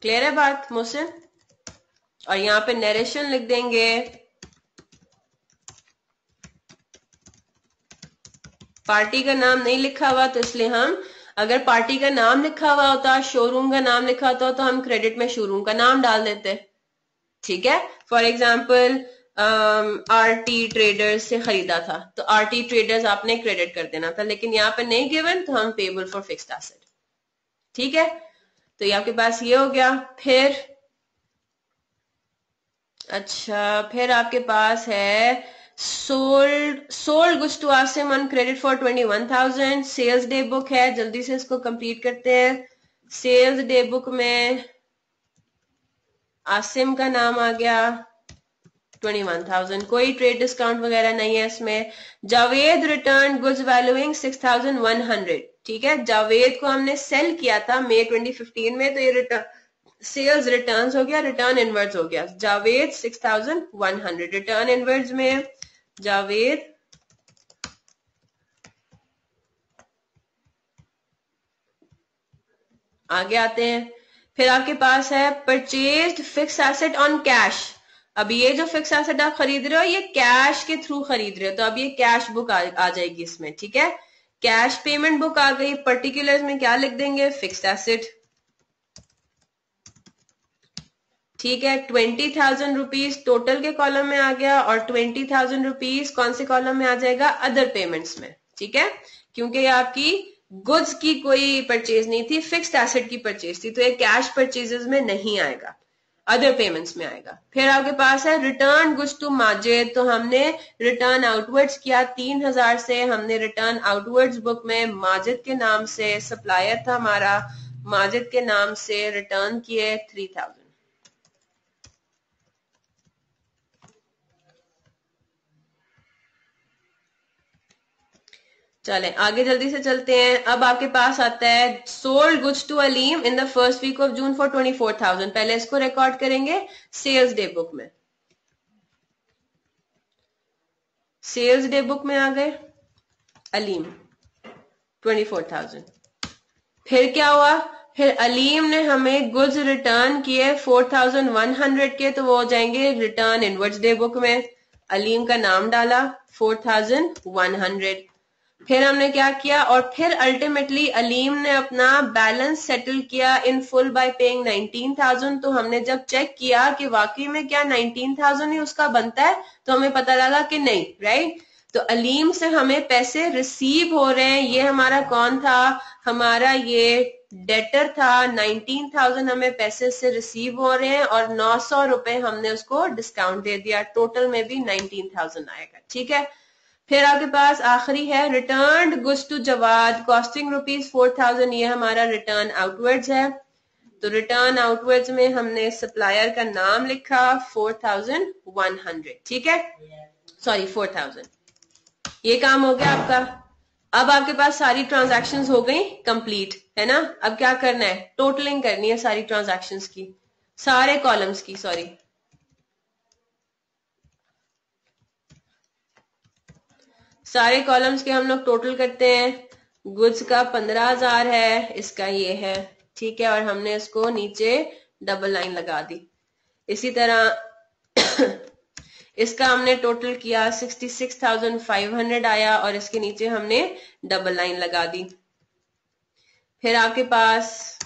क्लियर है बात मोहसिन? और यहां पे नरेशन लिख देंगे, पार्टी का नाम नहीं लिखा हुआ तो इसलिए हम, अगर पार्टी का नाम लिखा हुआ होता, शोरूम का नाम लिखा होता तो हम क्रेडिट में शोरूम का नाम डाल देते, ठीक है। फॉर एग्जाम्पल आरटी ट्रेडर्स से खरीदा था, तो आरटी ट्रेडर्स आपने क्रेडिट कर देना था, लेकिन यहाँ पे नहीं गिवन, तो हम पेबल फॉर फिक्स्ड एसेट, ठीक है। तो ये आपके पास ये हो गया। फिर अच्छा, फिर आपके पास है sold goods to Asim on credit for 21,000। Sales day book है, जल्दी से इसको कंप्लीट करते हैं। सेल्स डे बुक में आसिम का नाम आ गया, 21,000, कोई ट्रेड डिस्काउंट वगैरह नहीं है इसमें। जावेद रिटर्न गुड्स वैल्यूइंग 6,100, ठीक है। जावेद को हमने सेल किया था मई 2015 में, तो ये रिटर्न सेल्स रिटर्न्स हो गया, रिटर्न इनवर्ड्स हो गया। जावेद 6,100 रिटर्न इनवर्ड्स में जावेद आगे आते हैं। फिर आपके पास है purchased fix asset on cash. अब ये जो फिक्स एसेट आप खरीद रहे हो ये कैश के थ्रू खरीद रहे हो, तो अब ये कैश बुक आ जाएगी इसमें, ठीक है। कैश पेमेंट बुक आ गई, पर्टिकुलर्स में क्या लिख देंगे? फिक्स्ड एसेट, ठीक है। 20,000 रुपीज टोटल के कॉलम में आ गया, और 20,000 रुपीज कौन से कॉलम में आ जाएगा? अदर पेमेंट्स में, ठीक है, क्योंकि ये आपकी गुड्स की कोई परचेज नहीं थी, फिक्स्ड एसेट की परचेज थी, तो ये कैश परचेजेस में नहीं आएगा, अदर पेमेंट्स में आएगा। फिर आपके पास है रिटर्न गुड्स टू माजिद, तो हमने रिटर्न आउटवर्ड्स किया 3,000 से, हमने रिटर्न आउटवर्ड्स बुक में माजिद के नाम से, सप्लायर था हमारा, माजिद के नाम से रिटर्न किए 3,000। चले आगे जल्दी से चलते हैं। अब आपके पास आता है sold goods to Aleem in the first week of June for 24,000। पहले इसको रिकॉर्ड करेंगे सेल्स डे बुक में। सेल्स डे बुक में आ गए अलीम 24,000। फिर क्या हुआ? फिर अलीम ने हमें गुड्स रिटर्न किए 4,100 के, तो वो हो जाएंगे रिटर्न इनवर्ड्स डे बुक में। अलीम का नाम डाला 4,100। फिर हमने क्या किया? और फिर अल्टीमेटली अलीम ने अपना बैलेंस सेटल किया इन फुल बाय पेइंग 19,000। तो हमने जब चेक किया कि वाकई में क्या 19,000 ही उसका बनता है, तो हमें पता लगा कि नहीं, राइट। तो अलीम से हमें पैसे रिसीव हो रहे हैं। ये हमारा कौन था? हमारा ये डेटर था। 19,000 हमें पैसे से रिसीव हो रहे हैं, और 900 रुपए हमने उसको डिस्काउंट दे दिया, टोटल में भी 19,000 आएगा, ठीक है। फिर आपके पास आखिरी है return goods to Jawad costing ₹4,000, ये हमारा रिटर्न आउटवर्ड्स है। तो रिटर्न आउटवर्ड्स में हमने सप्लायर का नाम लिखा 4,100, ठीक है, सॉरी 4,000। ये काम हो गया आपका। अब आपके पास सारी ट्रांजैक्शंस हो गई कंप्लीट, है ना। अब क्या करना है? टोटलिंग करनी है सारी ट्रांजैक्शंस की, सारे कॉलम्स की, सॉरी। सारे कॉलम्स के हम लोग टोटल करते हैं। गुड्स का 15,000 है, इसका ये है, ठीक है, और हमने इसको नीचे डबल लाइन लगा दी। इसी तरह इसका हमने टोटल किया 66,500 आया और इसके नीचे हमने डबल लाइन लगा दी। फिर आपके पास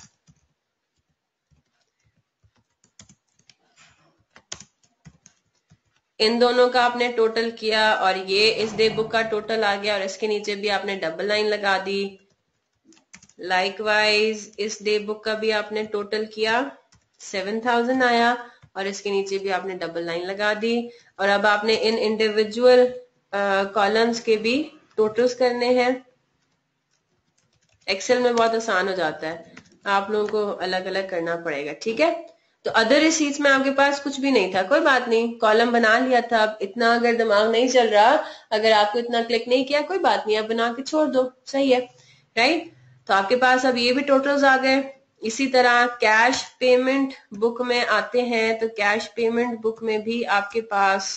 इन दोनों का आपने टोटल किया और ये इस डे बुक का टोटल आ गया और इसके नीचे भी आपने डबल लाइन लगा दी। लाइकवाइज इस डे बुक का भी आपने टोटल किया 7,000 आया और इसके नीचे भी आपने डबल लाइन लगा दी। और अब आपने इन इंडिविजुअल कॉलम्स के भी टोटल्स करने हैं। एक्सेल में बहुत आसान हो जाता है, आप लोगों को अलग अलग करना पड़ेगा, ठीक है। तो अदर रिसीट्स में आपके पास कुछ भी नहीं था, कोई बात नहीं, कॉलम बना लिया था। अब इतना अगर दिमाग नहीं चल रहा, अगर आपको इतना क्लिक नहीं किया, कोई बात नहीं, आप बना के छोड़ दो, सही है, राइट। तो आपके पास अब ये भी टोटल्स आ गए। इसी तरह कैश पेमेंट बुक में आते हैं, तो कैश पेमेंट बुक में भी आपके पास,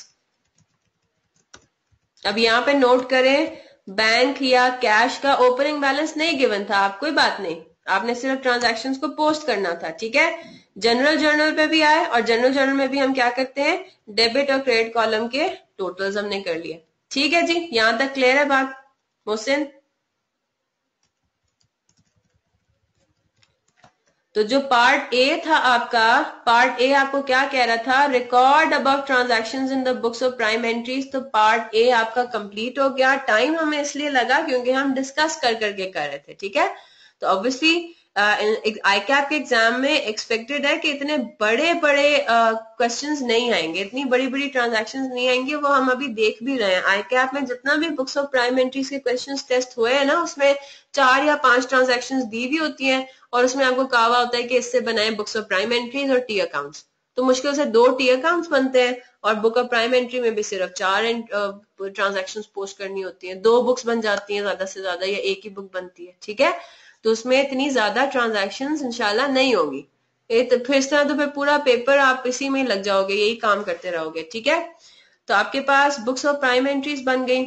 अब यहाँ पे नोट करें, बैंक या कैश का ओपनिंग बैलेंस नहीं गिवन था, आप कोई बात नहीं, आपने सिर्फ ट्रांजैक्शंस को पोस्ट करना था, ठीक है। जनरल जर्नल पे भी आए और जनरल जर्नल में भी हम क्या करते हैं, डेबिट और क्रेडिट कॉलम के टोटल्स हमने कर लिए, ठीक है जी। यहां तक क्लियर है बात मोहसिन? तो जो पार्ट ए था आपका, पार्ट ए आपको क्या कह रहा था, record above transactions in the books of prime entries. तो पार्ट ए आपका कंप्लीट हो गया। टाइम हमें इसलिए लगा क्योंकि हम डिस्कस कर करके कर रहे थे, ठीक है। तो ऑब्वियसली आईकैप के एग्जाम में एक्सपेक्टेड है कि इतने बड़े बड़े क्वेश्चंस नहीं आएंगे, इतनी बड़ी बड़ी ट्रांजैक्शंस नहीं आएंगे, वो हम अभी देख भी रहे हैं। आईकैप में जितना भी बुक्स ऑफ प्राइम एंट्रीज के क्वेश्चंस टेस्ट हुए हैं ना, उसमें 4 या 5 ट्रांजैक्शंस दी भी होती हैं और उसमें आपको कहा हुआ होता है कि इससे बनाए बुक्स ऑफ प्राइम एंट्रीज और टी अकाउंट्स। तो मुश्किल से 2 टी अकाउंट्स बनते हैं और बुक ऑफ प्राइम एंट्री में भी सिर्फ 4 ट्रांजैक्शंस पोस्ट करनी होती हैं। 2 बुक्स बन जाती हैं ज्यादा से ज्यादा, या एक ही बुक बनती है, ठीक है। तो उसमें इतनी ज्यादा ट्रांजैक्शंस इंशाल्लाह नहीं होगी। तो फिर इस तरह तो फिर पूरा पेपर आप इसी में लग जाओगे, यही काम करते रहोगे, ठीक है। तो आपके पास बुक्स ऑफ प्राइम एंट्रीज बन गई।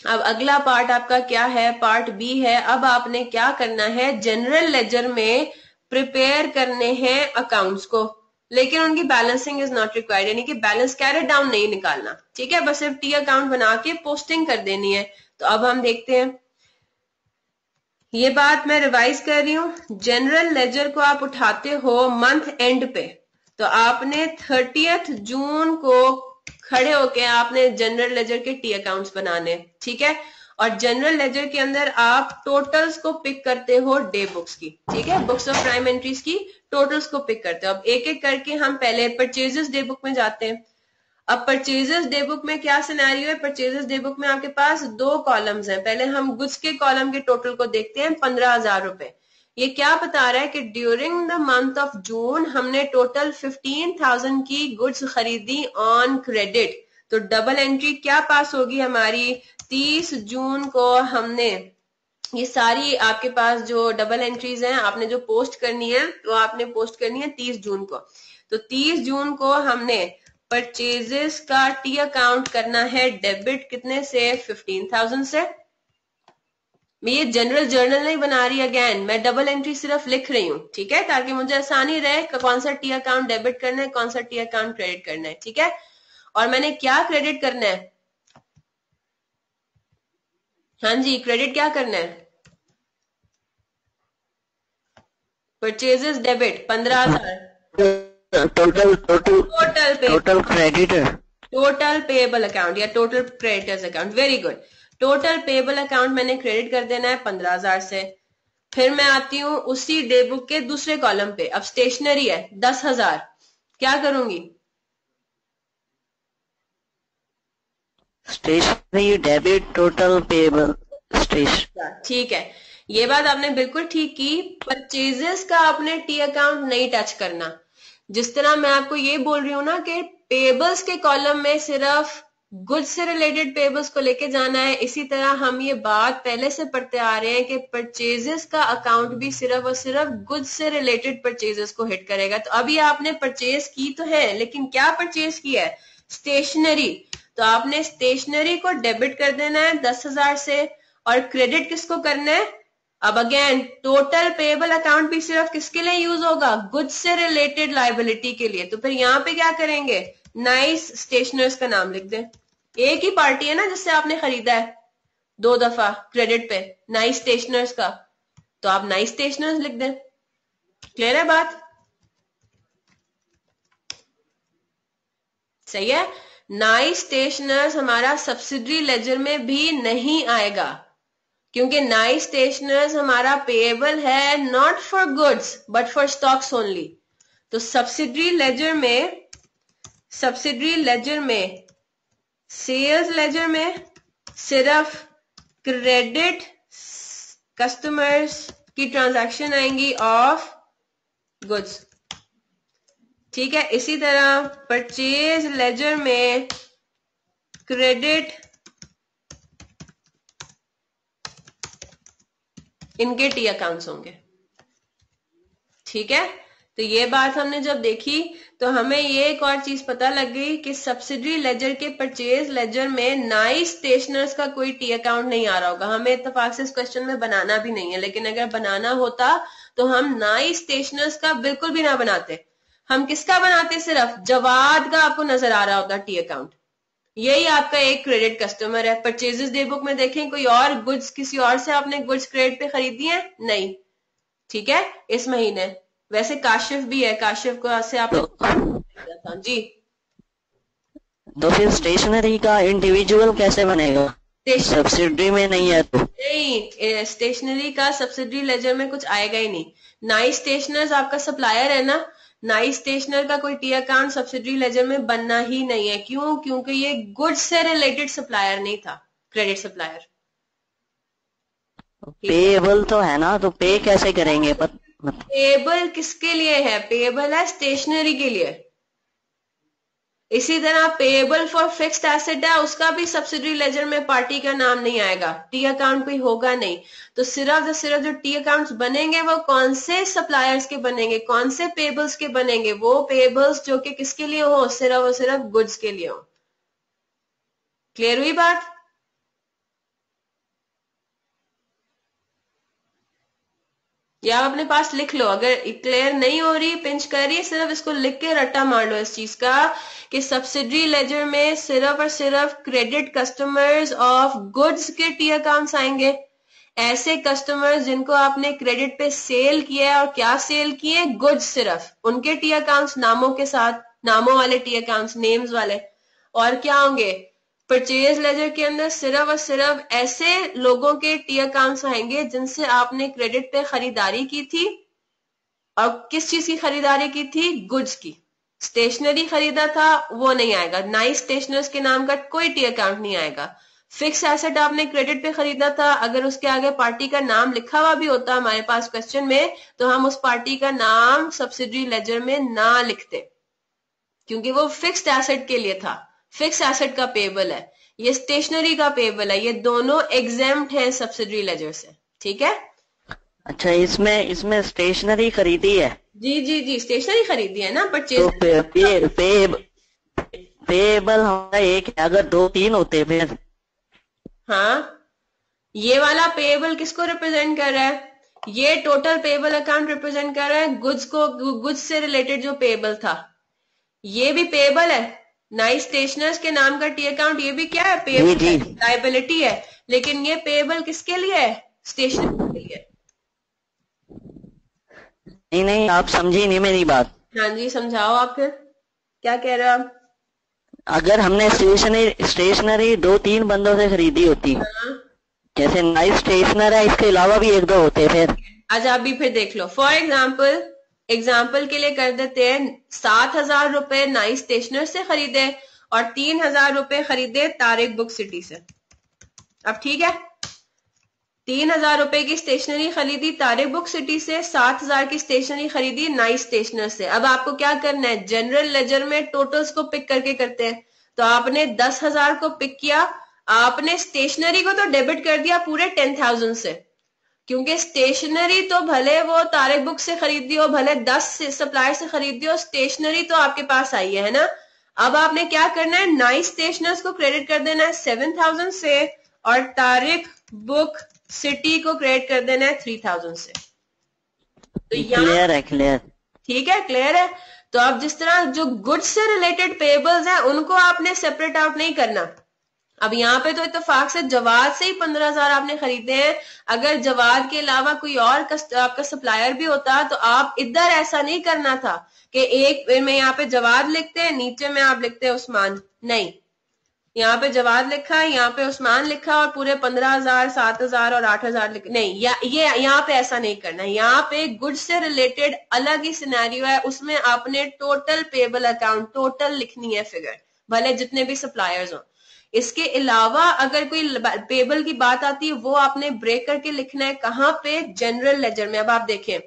अब अगला पार्ट आपका क्या है, पार्ट बी है। अब आपने क्या करना है, जनरल लेजर में प्रिपेयर करने हैं अकाउंट्स को, लेकिन उनकी बैलेंसिंग इज नॉट रिक्वायर्ड, यानी कि बैलेंस कैरेट डाउन नहीं निकालना, ठीक है, बस सिर्फ टी अकाउंट बना के पोस्टिंग कर देनी है। तो अब हम देखते हैं, ये बात मैं रिवाइज कर रही हूं। जनरल लेजर को आप उठाते हो मंथ एंड पे, तो आपने 30 जून को खड़े होके आपने जनरल लेजर के टी अकाउंट्स बनाने, ठीक है। और जनरल लेजर के अंदर आप टोटल्स को पिक करते हो डे बुक्स की, ठीक है, बुक्स ऑफ प्राइम एंट्रीज की टोटल्स को पिक करते हो। अब एक एक करके हम पहले परचेजेस डे बुक में जाते हैं। अब परचेजेस डे बुक में क्या सिनेरियो है, परचेजेस डे बुक में आपके पास 2 कॉलम्स हैं। पहले हम गुड्स के कॉलम के टोटल को देखते हैं, 15,000 रुपए। ये क्या बता रहा है कि ड्यूरिंग द मंथ ऑफ जून हमने टोटल 15,000 की गुड्स खरीदी ऑन क्रेडिट। तो डबल एंट्री क्या पास होगी हमारी, 30 जून को हमने ये सारी आपके पास जो डबल एंट्रीज हैं आपने जो पोस्ट करनी है, वो आपने पोस्ट करनी है 30 जून को। तो 30 जून को हमने परचेजेस का टी अकाउंट करना है डेबिट कितने से, 15,000 से। मैं ये जनरल जर्नल नहीं बना रही, अगेन मैं डबल एंट्री सिर्फ लिख रही हूँ, ठीक है, ताकि मुझे आसानी रहे कौन सा टी अकाउंट डेबिट करना है, कौन सा टी अकाउंट क्रेडिट करना है, ठीक है। और मैंने क्या क्रेडिट करना है, हाँ जी, क्रेडिट क्या करना है, purchases debit 15,000, total credit, total payable account या total creditors account, very good. Total payable account मैंने क्रेडिट कर देना है 15,000 से। फिर मैं आती हूँ उसी डे बुक के दूसरे कॉलम पे, अब स्टेशनरी है 10,000, क्या करूंगी, stationery debit total payable station, ठीक है। ये बात आपने बिल्कुल ठीक की, परचेजेस का आपने टी अकाउंट नहीं टच करना। जिस तरह मैं आपको ये बोल रही हूँ ना कि पेबल्स के कॉलम में सिर्फ गुड्स से रिलेटेड पेबल्स को लेके जाना है, इसी तरह हम ये बात पहले से पढ़ते आ रहे हैं कि परचेजेस का अकाउंट भी सिर्फ और सिर्फ गुड्स से रिलेटेड परचेजेस को हिट करेगा। तो अभी आपने परचेज की तो है, लेकिन क्या परचेज किया है, स्टेशनरी। तो आपने स्टेशनरी को डेबिट कर देना है 10,000 से, और क्रेडिट किसको करना है? अब अगेन टोटल पेएबल अकाउंट भी सिर्फ किसके लिए यूज होगा? गुड्स से रिलेटेड लायबिलिटी के लिए। तो फिर यहाँ पे क्या करेंगे? नाइस स्टेशनर्स का नाम लिख दें। एक ही पार्टी है ना जिससे आपने खरीदा है 2 दफा क्रेडिट पे, नाइस स्टेशनर्स का, तो आप नाइस स्टेशनर्स लिख दें। क्लियर है बात? सही है। नाइस स्टेशनर्स हमारा सब्सिडरी लेजर में भी नहीं आएगा, क्योंकि नाइस स्टेशनर्स हमारा पेएबल है not for goods but for stocks only. तो सब्सिडरी लेजर में सेल्स लेजर में सिर्फ क्रेडिट कस्टमर्स की ट्रांजैक्शन आएंगी ऑफ गुड्स। ठीक है। इसी तरह परचेज लेजर में क्रेडिट इनके टी अकाउंट्स होंगे। ठीक है। तो ये बात हमने जब देखी तो हमें ये एक और चीज पता लग गई कि सब्सिडरी लेजर के परचेज लेजर में नाइस स्टेशनर्स का कोई टी अकाउंट नहीं आ रहा होगा। हमें इत्तेफाक से इस क्वेश्चन में बनाना भी नहीं है, लेकिन अगर बनाना होता तो हम नाइस स्टेशनर्स का बिल्कुल भी ना बनाते। हम किसका बनाते? सिर्फ जवाद का आपको नजर आ रहा होता टी अकाउंट। यही आपका एक क्रेडिट कस्टमर है। परचेजेस डे बुक में देखें कोई और गुड्स, किसी और से आपने गुड्स क्रेडिट पे खरीदी है? नहीं। ठीक है। इस महीने वैसे काशिफ भी है, काशिफ को से आपने था जी। तो फिर स्टेशनरी का इंडिविजुअल कैसे बनेगा? सब्सिडरी में नहीं है तो नहीं, स्टेशनरी का सब्सिडरी लेजर में कुछ आएगा ही नहीं। नाइस स्टेशनर्स आपका सप्लायर है ना, नाइस स्टेशनर का कोई टी अकाउंट सब्सिडरी लेजर में बनना ही नहीं है। क्यों? क्योंकि ये गुड्स से रिलेटेड सप्लायर नहीं था, क्रेडिट सप्लायर। पेएबल तो है ना, तो पे कैसे करेंगे? पेएबल किसके लिए है? पेएबल है स्टेशनरी के लिए। इसी तरह पेएबल फॉर फिक्स्ड एसेट है, उसका भी सब्सिडरी लेजर में पार्टी का नाम नहीं आएगा, टी अकाउंट कोई होगा नहीं। तो सिर्फ जो टी अकाउंट्स बनेंगे वो कौन से सप्लायर्स के बनेंगे, कौन से पेएबल्स के बनेंगे? वो पेएबल्स जो कि किसके लिए हो? सिर्फ और सिर्फ गुड्स के लिए हो। क्लियर हुई बात? या आप अपने पास लिख लो, अगर क्लियर नहीं हो रही, पिंच कर रही है, सिर्फ इसको लिख के रट्टा मार लो इस चीज का कि सब्सिडरी लेजर में सिर्फ और सिर्फ क्रेडिट कस्टमर्स ऑफ गुड्स के टी अकाउंट्स आएंगे। ऐसे कस्टमर्स जिनको आपने क्रेडिट पे सेल किया है, और क्या सेल किए? गुड्स, सिर्फ उनके टी अकाउंट्स नामों के साथ, नामों वाले टी अकाउंट्स, नेम्स वाले। और क्या होंगे? परचेज लेजर के अंदर सिर्फ और सिर्फ ऐसे लोगों के टी अकाउंट्स आएंगे जिनसे आपने क्रेडिट पे खरीदारी की थी। और किस चीज की खरीदारी की थी? गुड्स की। स्टेशनरी खरीदा था वो नहीं आएगा, नाइस स्टेशनर्स के नाम का कोई टी अकाउंट नहीं आएगा। फिक्स एसेट आपने क्रेडिट पे खरीदा था, अगर उसके आगे पार्टी का नाम लिखा हुआ भी होता हमारे पास क्वेश्चन में, तो हम उस पार्टी का नाम सब्सिडरी लेजर में ना लिखते, क्योंकि वो फिक्स्ड एसेट के लिए था। फिक्स एसेट का पेएबल है, ये स्टेशनरी का पेएबल है, ये दोनों एग्जेम्प्ट हैं सब्सिडरी लेजर से। ठीक है। अच्छा, इसमें स्टेशनरी खरीदी है? जी जी जी, स्टेशनरी खरीदी है ना, परचेज। तो पेएबल हमारा एक है, अगर 2-3 होते फिर? हाँ, ये वाला पेएबल किसको रिप्रेजेंट कर रहा है? ये टोटल पेएबल अकाउंट रिप्रेजेंट कर रहा है गुड्स को, गुड्स से रिलेटेड जो पेएबल था। ये भी पेएबल है, नाइस स्टेशनर्स के नाम का टी अकाउंट, ये भी क्या है? पेएबल है, लायबिलिटी है। लेकिन ये पेएबल किसके लिए है? स्टेशनरी के लिए। नहीं, आप समझी नहीं मेरी बात। हाँ जी, समझाओ आप फिर, क्या कह रहे हो आप? अगर हमने स्टेशनरी 2-3 बंदों से खरीदी होती, जैसे नाइस स्टेशनर है, इसके अलावा भी 1-2 होते फिर? अच्छा, अभी फिर देख लो। फॉर एग्जाम्पल के लिए कर देते हैं, 7,000 रुपए नाइस स्टेशनर से खरीदे और 3,000 रुपए खरीदे तारिक बुक सिटी से। अब ठीक है, 3,000 रुपए की स्टेशनरी खरीदी तारिक बुक सिटी से, 7,000 की स्टेशनरी खरीदी नाइस स्टेशनर से। अब आपको क्या करना है? जनरल लेजर में टोटल्स को पिक करके करते हैं। तो आपने 10,000 को पिक किया, आपने स्टेशनरी को तो डेबिट कर दिया पूरे 10,000 से, क्योंकि स्टेशनरी तो भले वो तारिक बुक से खरीदी हो, भले 10 सप्लायर से खरीदी हो, स्टेशनरी तो आपके पास आई है ना। अब आपने क्या करना है, नाइस स्टेशनर्स को क्रेडिट कर देना है 7,000 से, और तारिक बुक सिटी को क्रेडिट कर देना है 3,000 से। तो क्लियर है, क्लियर, ठीक है, क्लियर है। तो अब जिस तरह जो गुड्स से रिलेटेड पेबल्स हैं उनको आपने सेपरेट आउट नहीं करना। अब यहाँ पे तो इत्तेफाक से जवाद से ही 15,000 आपने खरीदे हैं। अगर जवाद के अलावा कोई और आपका सप्लायर भी होता तो आप इधर ऐसा नहीं करना था कि एक में यहाँ पे जवाद लिखते हैं, नीचे में आप लिखते हैं उस्मान। नहीं, यहाँ पे जवाद लिखा है, यहाँ पे उस्मान लिखा और पूरे 15,000, 7,000 और 8,000 लिखे। नहीं, ये यहाँ पे ऐसा नहीं करना। यहाँ पे गुड्स से रिलेटेड अलग ही सिनेरियो है, उसमें आपने टोटल पेबल अकाउंट टोटल लिखनी है फिगर, भले जितने भी सप्लायर्स हो। इसके अलावा अगर कोई पेबल की बात आती है वो आपने ब्रेक करके लिखना है। कहाँ पे, जनरल लेजर में। अब आप देखें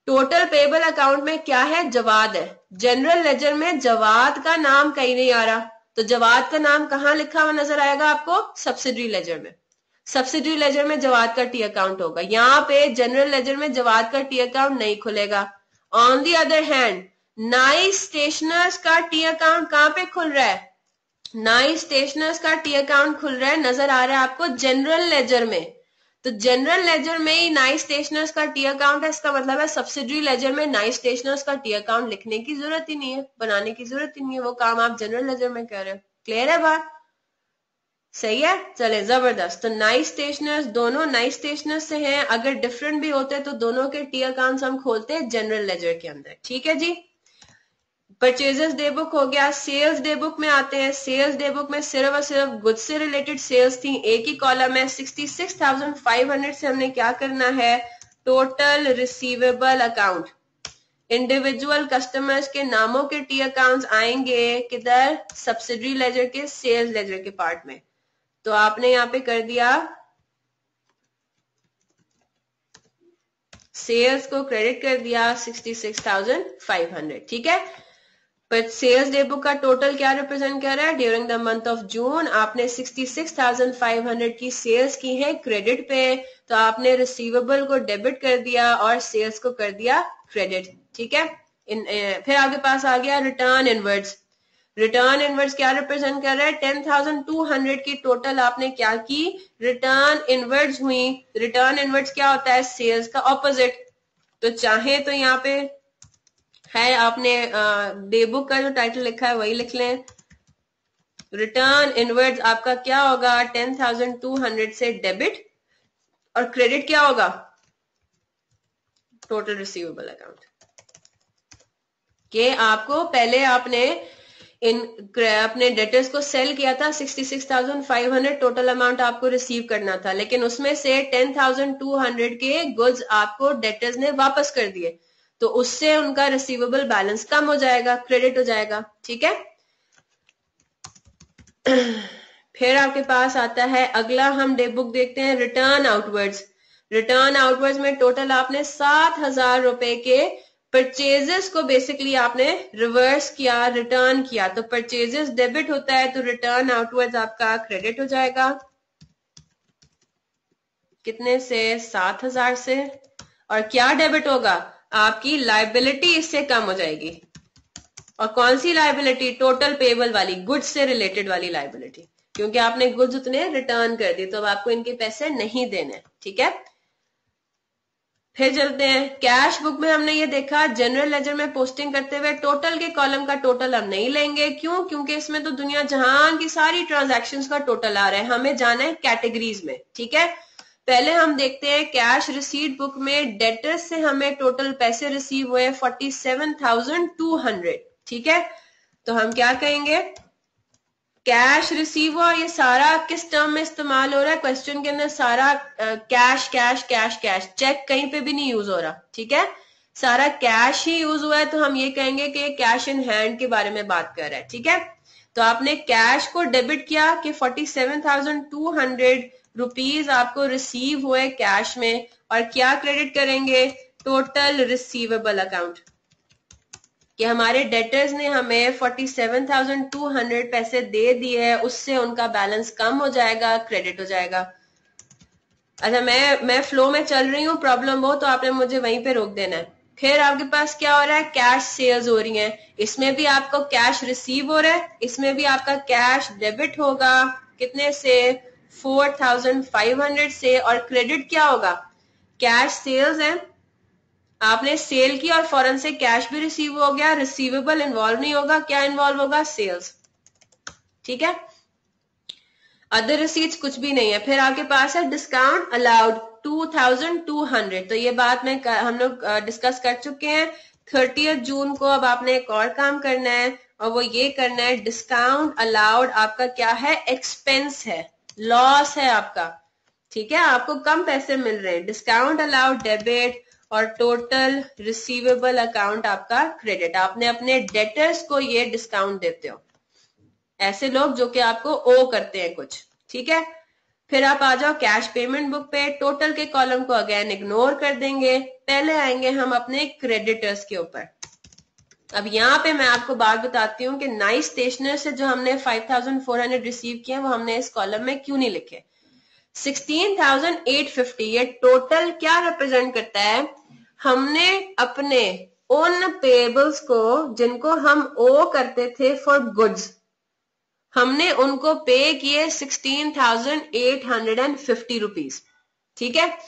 टोटल पेबल अकाउंट में क्या है, जवाद है। जनरल लेजर में जवाद का नाम कहीं नहीं आ रहा, तो जवाद का नाम कहाँ लिखा हुआ नजर आएगा आपको, सब्सिडरी लेजर में। सब्सिडरी लेजर में जवाद का टी अकाउंट होगा। यहाँ पे जनरल लेजर में जवाद का टी अकाउंट नहीं खुलेगा। On the other hand nice stationers का टी अकाउंट कहाँ पे खुल रहा है, नाइस स्टेशनर्स का टी अकाउंट खुल रहा है, नजर आ रहा है आपको जनरल लेजर में। तो जनरल लेजर में ही नाइस स्टेशनर्स का टी अकाउंट है, इसका मतलब है सब्सिडरी लेजर में नाइस स्टेशनर्स का टी अकाउंट लिखने की जरूरत ही नहीं है, बनाने की जरूरत ही नहीं है, वो काम आप जनरल लेजर में कर रहे हो। क्लियर है बात, सही है, चले जबरदस्त। तो नाइस स्टेशनर्स दोनों नाइस स्टेशनर्स से हैं, अगर डिफरेंट भी होते तो दोनों के टी अकाउंट्स हम खोलते हैं जनरल लेजर के अंदर। ठीक है जी, परचेजेस डे बुक हो गया। सेल्स डे बुक में आते हैं। सेल्स डे बुक में सिर्फ और सिर्फ गुड्स से रिलेटेड सेल्स थी, एक ही कॉलम है। 66,500 से हमने क्या करना है, total receivable account, individual customers के नामों के टी अकाउंट्स आएंगे किधर, सब्सिडरी लेजर के सेल्स लेजर के पार्ट में। तो आपने यहाँ पे कर दिया सेल्स को क्रेडिट कर दिया 66,500। ठीक है, पर सेल्स डे बुक का टोटल क्या रिप्रेजेंट कर रहा है, ड्यूरिंग द मंथ ऑफ जून आपने 66,500 की सेल्स की है क्रेडिट पे, तो आपने रिसीवेबल को डेबिट कर दिया और सेल्स को कर दिया क्रेडिट। ठीक है, फिर आपके पास आ गया रिटर्न इनवर्ड्स। रिटर्न इनवर्ड्स क्या रिप्रेजेंट कर रहा है, 10,200 की टोटल आपने क्या की, रिटर्न इनवर्ड्स हुई। रिटर्न इनवर्ड्स क्या होता है, सेल्स का ऑपोजिट। तो चाहे तो यहाँ पे है, आपने डे बुक का जो टाइटल लिखा है वही लिख लें। रिटर्न इनवर्ड्स आपका क्या होगा, 10,200 से डेबिट, और क्रेडिट क्या होगा, टोटल रिसीवेबल अकाउंट। के आपको पहले आपने अपने डेटर्स को सेल किया था, 66,500 टोटल अमाउंट आपको रिसीव करना था, लेकिन उसमें से 10,200 के गुड्स आपको डेटर्स ने वापस कर दिए, तो उससे उनका रिसीवेबल बैलेंस कम हो जाएगा, क्रेडिट हो जाएगा। ठीक है, फिर आपके पास आता है अगला, हम डे बुक देखते हैं, रिटर्न आउटवर्ड्स। रिटर्न आउटवर्ड्स में टोटल आपने 7,000 रुपए के परचेजेस को बेसिकली आपने रिवर्स किया, रिटर्न किया। तो परचेजेस डेबिट होता है, तो रिटर्न आउटवर्ड्स आपका क्रेडिट हो जाएगा। कितने से, 7,000 से। और क्या डेबिट होगा, आपकी लायबिलिटी इससे कम हो जाएगी। और कौन सी लायबिलिटी, टोटल पेबल वाली, गुड्स से रिलेटेड वाली लायबिलिटी, क्योंकि आपने गुड्स उतने रिटर्न कर दी, तो अब आपको इनके पैसे नहीं देने। ठीक है, फिर चलते हैं कैश बुक में। हमने ये देखा जनरल लेजर में पोस्टिंग करते हुए टोटल के कॉलम का टोटल हम नहीं लेंगे, क्यों, क्योंकि इसमें तो दुनिया जहां की सारी ट्रांजैक्शंस का टोटल आ रहा है, हमें जाना है कैटेगरीज में। ठीक है, पहले हम देखते हैं कैश रिसीट बुक में डेटर्स से हमें टोटल पैसे रिसीव हुए 47,200। ठीक है, तो हम क्या कहेंगे, कैश रिसीव हुआ, ये सारा किस टर्म में इस्तेमाल हो रहा है, क्वेश्चन के अंदर सारा cash cash cash cash, cheque कहीं पे भी नहीं यूज हो रहा। ठीक है, सारा कैश ही यूज हुआ है, तो हम ये कहेंगे कि कैश इन हैंड के बारे में बात कर रहा है। ठीक है, तो आपने कैश को डेबिट किया कि 47,200 रुपीज आपको रिसीव हुए कैश में, और क्या क्रेडिट करेंगे, टोटल रिसीवेबल अकाउंट, कि हमारे डेटर्स ने हमें 47,200 पैसे दे दिए है, उससे उनका बैलेंस कम हो जाएगा, क्रेडिट हो जाएगा। अच्छा, मैं फ्लो में चल रही हूँ, प्रॉब्लम हो तो आपने मुझे वहीं पे रोक देना है। फिर आपके पास क्या हो रहा है, कैश सेल्स हो रही हैं, इसमें भी आपको कैश रिसीव हो रहा है, इसमें भी आपका कैश डेबिट होगा, कितने से, 4500 से, और क्रेडिट क्या होगा, कैश सेल्स है, आपने सेल की और फौरन से कैश भी रिसीव हो गया, रिसीवेबल इन्वॉल्व नहीं होगा, क्या इन्वॉल्व होगा, सेल्स, ठीक है। अदर रिसीट्स कुछ भी नहीं है। फिर आपके पास है डिस्काउंट अलाउड 2200, तो ये बात हम लोग डिस्कस कर चुके हैं। 30 जून को अब आपने एक और काम करना है, और वो ये करना है, डिस्काउंट अलाउड आपका क्या है, एक्सपेंस है, लॉस है आपका, ठीक है, आपको कम पैसे मिल रहे हैं। डिस्काउंट अलाउड डेबिट और टोटल रिसीवेबल अकाउंट आपका क्रेडिट, आपने अपने डेटर्स को ये डिस्काउंट देते हो, ऐसे लोग जो कि आपको ओ करते हैं कुछ, ठीक है। फिर आप आ जाओ कैश पेमेंट बुक पे, टोटल के कॉलम को अगेन इग्नोर कर देंगे, पहले आएंगे हम अपने क्रेडिटर्स के ऊपर। अब यहाँ पे मैं आपको बात बताती हूँ कि नाइस स्टेशनर से जो हमने 5400 रिसीव किए वो हमने इस कॉलम में क्यों नहीं लिखे। 16,850 ये टोटल क्या रिप्रेजेंट करता है, हमने अपने उन पेबल्स को जिनको हम ओ करते थे फॉर गुड्स, हमने उनको पे किए 16,850 रुपीज, ठीक है।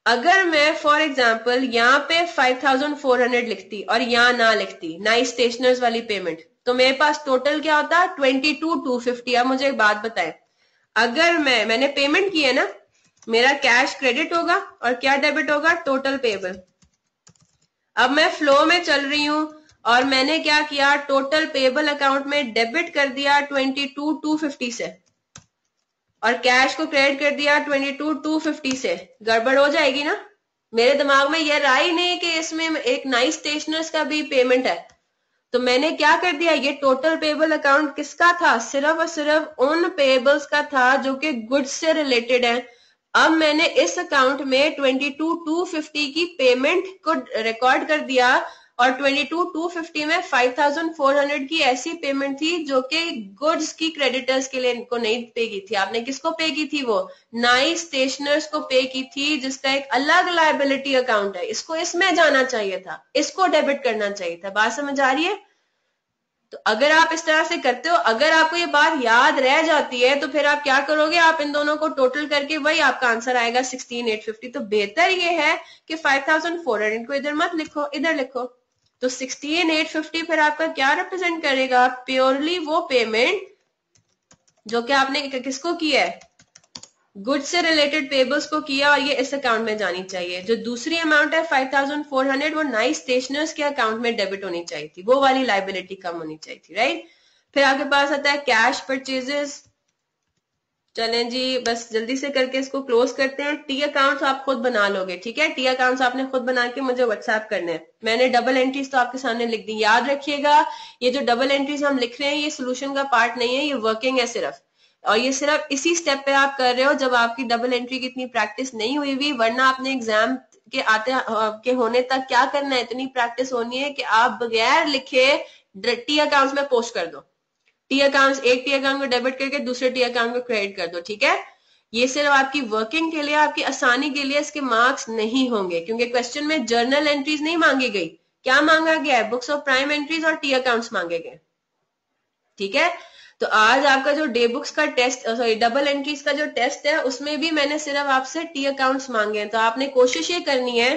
अगर मैं फॉर एग्जाम्पल यहाँ पे 5,400 लिखती और यहाँ ना लिखती नाइस स्टेशनर्स वाली पेमेंट, तो मेरे पास टोटल क्या होता, 22,250। अब मुझे एक बात बताएं, अगर मैंने पेमेंट की है ना, मेरा कैश क्रेडिट होगा और क्या डेबिट होगा, टोटल पेबल। अब मैं फ्लो में चल रही हूं और मैंने क्या किया, टोटल पेबल अकाउंट में डेबिट कर दिया 22,250 से, और कैश को क्रेडिट कर दिया 22,250 से, गड़बड़ हो जाएगी ना। मेरे दिमाग में यह रहा ही नहीं कि इसमें एक नाइस स्टेशनर्स का भी पेमेंट है, तो मैंने क्या कर दिया, ये टोटल पेबल अकाउंट किसका था, सिर्फ और सिर्फ उन पेबल्स का था जो कि गुड्स से रिलेटेड है। अब मैंने इस अकाउंट में 22,250 की पेमेंट को रिकॉर्ड कर दिया, और 22,250 में 5,400 की ऐसी पेमेंट थी जो कि गुड्स की क्रेडिटर्स के लिए इनको नहीं पे की थी। आपने किसको पे की थी, वो नाइस स्टेशनर्स को पे की थी, जिसका एक अलग लायबिलिटी अकाउंट है, इसको इसमें जाना चाहिए था, इसको डेबिट करना चाहिए था। बात समझ आ रही है। तो अगर आप इस तरह से करते हो, अगर आपको ये बात याद रह जाती है, तो फिर आप क्या करोगे, आप इन दोनों को टोटल करके वही आपका आंसर आएगा 16,850। तो बेहतर ये है कि 5,400 को इधर मत लिखो, इधर लिखो। तो 16,850 फिर आपका क्या रिप्रेजेंट करेगा, प्योरली वो पेमेंट जो कि आपने किसको किया है, गुड से रिलेटेड पेबल्स को किया, और ये इस अकाउंट में जानी चाहिए। जो दूसरी अमाउंट है 5,400 वो नाइस स्टेशनर्स के अकाउंट में डेबिट होनी चाहिए थी, वो वाली लाइबिलिटी कम होनी चाहिए थी, राइट। फिर आपके पास आता है कैश परचेजेस। चलें जी, बस जल्दी से करके इसको क्लोज करते हैं। टी अकाउंट्स आप खुद बना लोगे, ठीक है, टी अकाउंट्स आपने खुद बना के मुझे व्हाट्सएप करने हैं। मैंने डबल एंट्रीज तो आपके सामने लिख दी, याद रखिएगा ये जो डबल एंट्रीज हम लिख रहे हैं ये सोल्यूशन का पार्ट नहीं है, ये वर्किंग है सिर्फ, और ये सिर्फ इसी स्टेप पे आप कर रहे हो जब आपकी डबल एंट्री की इतनी प्रैक्टिस नहीं हुई हुई, वरना आपने एग्जाम के के होने तक क्या करना है, इतनी प्रैक्टिस होनी है कि आप बगैर लिखे टी अकाउंट्स में पोस्ट कर दो। टी अकाउंट, एक टी अकाउंट को डेबिट करके दूसरे टी अकाउंट को क्रेडिट कर दो, ठीक है। ये सिर्फ आपकी वर्किंग के लिए, आपकी आसानी के लिए, इसके मार्क्स नहीं होंगे, क्योंकि क्वेश्चन में जर्नल एंट्रीज नहीं मांगी गई, क्या मांगा गया है, बुक्स ऑफ प्राइम एंट्रीज और टी अकाउंट्स मांगे गए, ठीक है। तो आज आपका जो डे बुक्स का टेस्ट, सॉरी डबल एंट्रीज का जो टेस्ट है, उसमें भी मैंने सिर्फ आपसे टी अकाउंट्स मांगे हैं, तो आपने कोशिश ये करनी है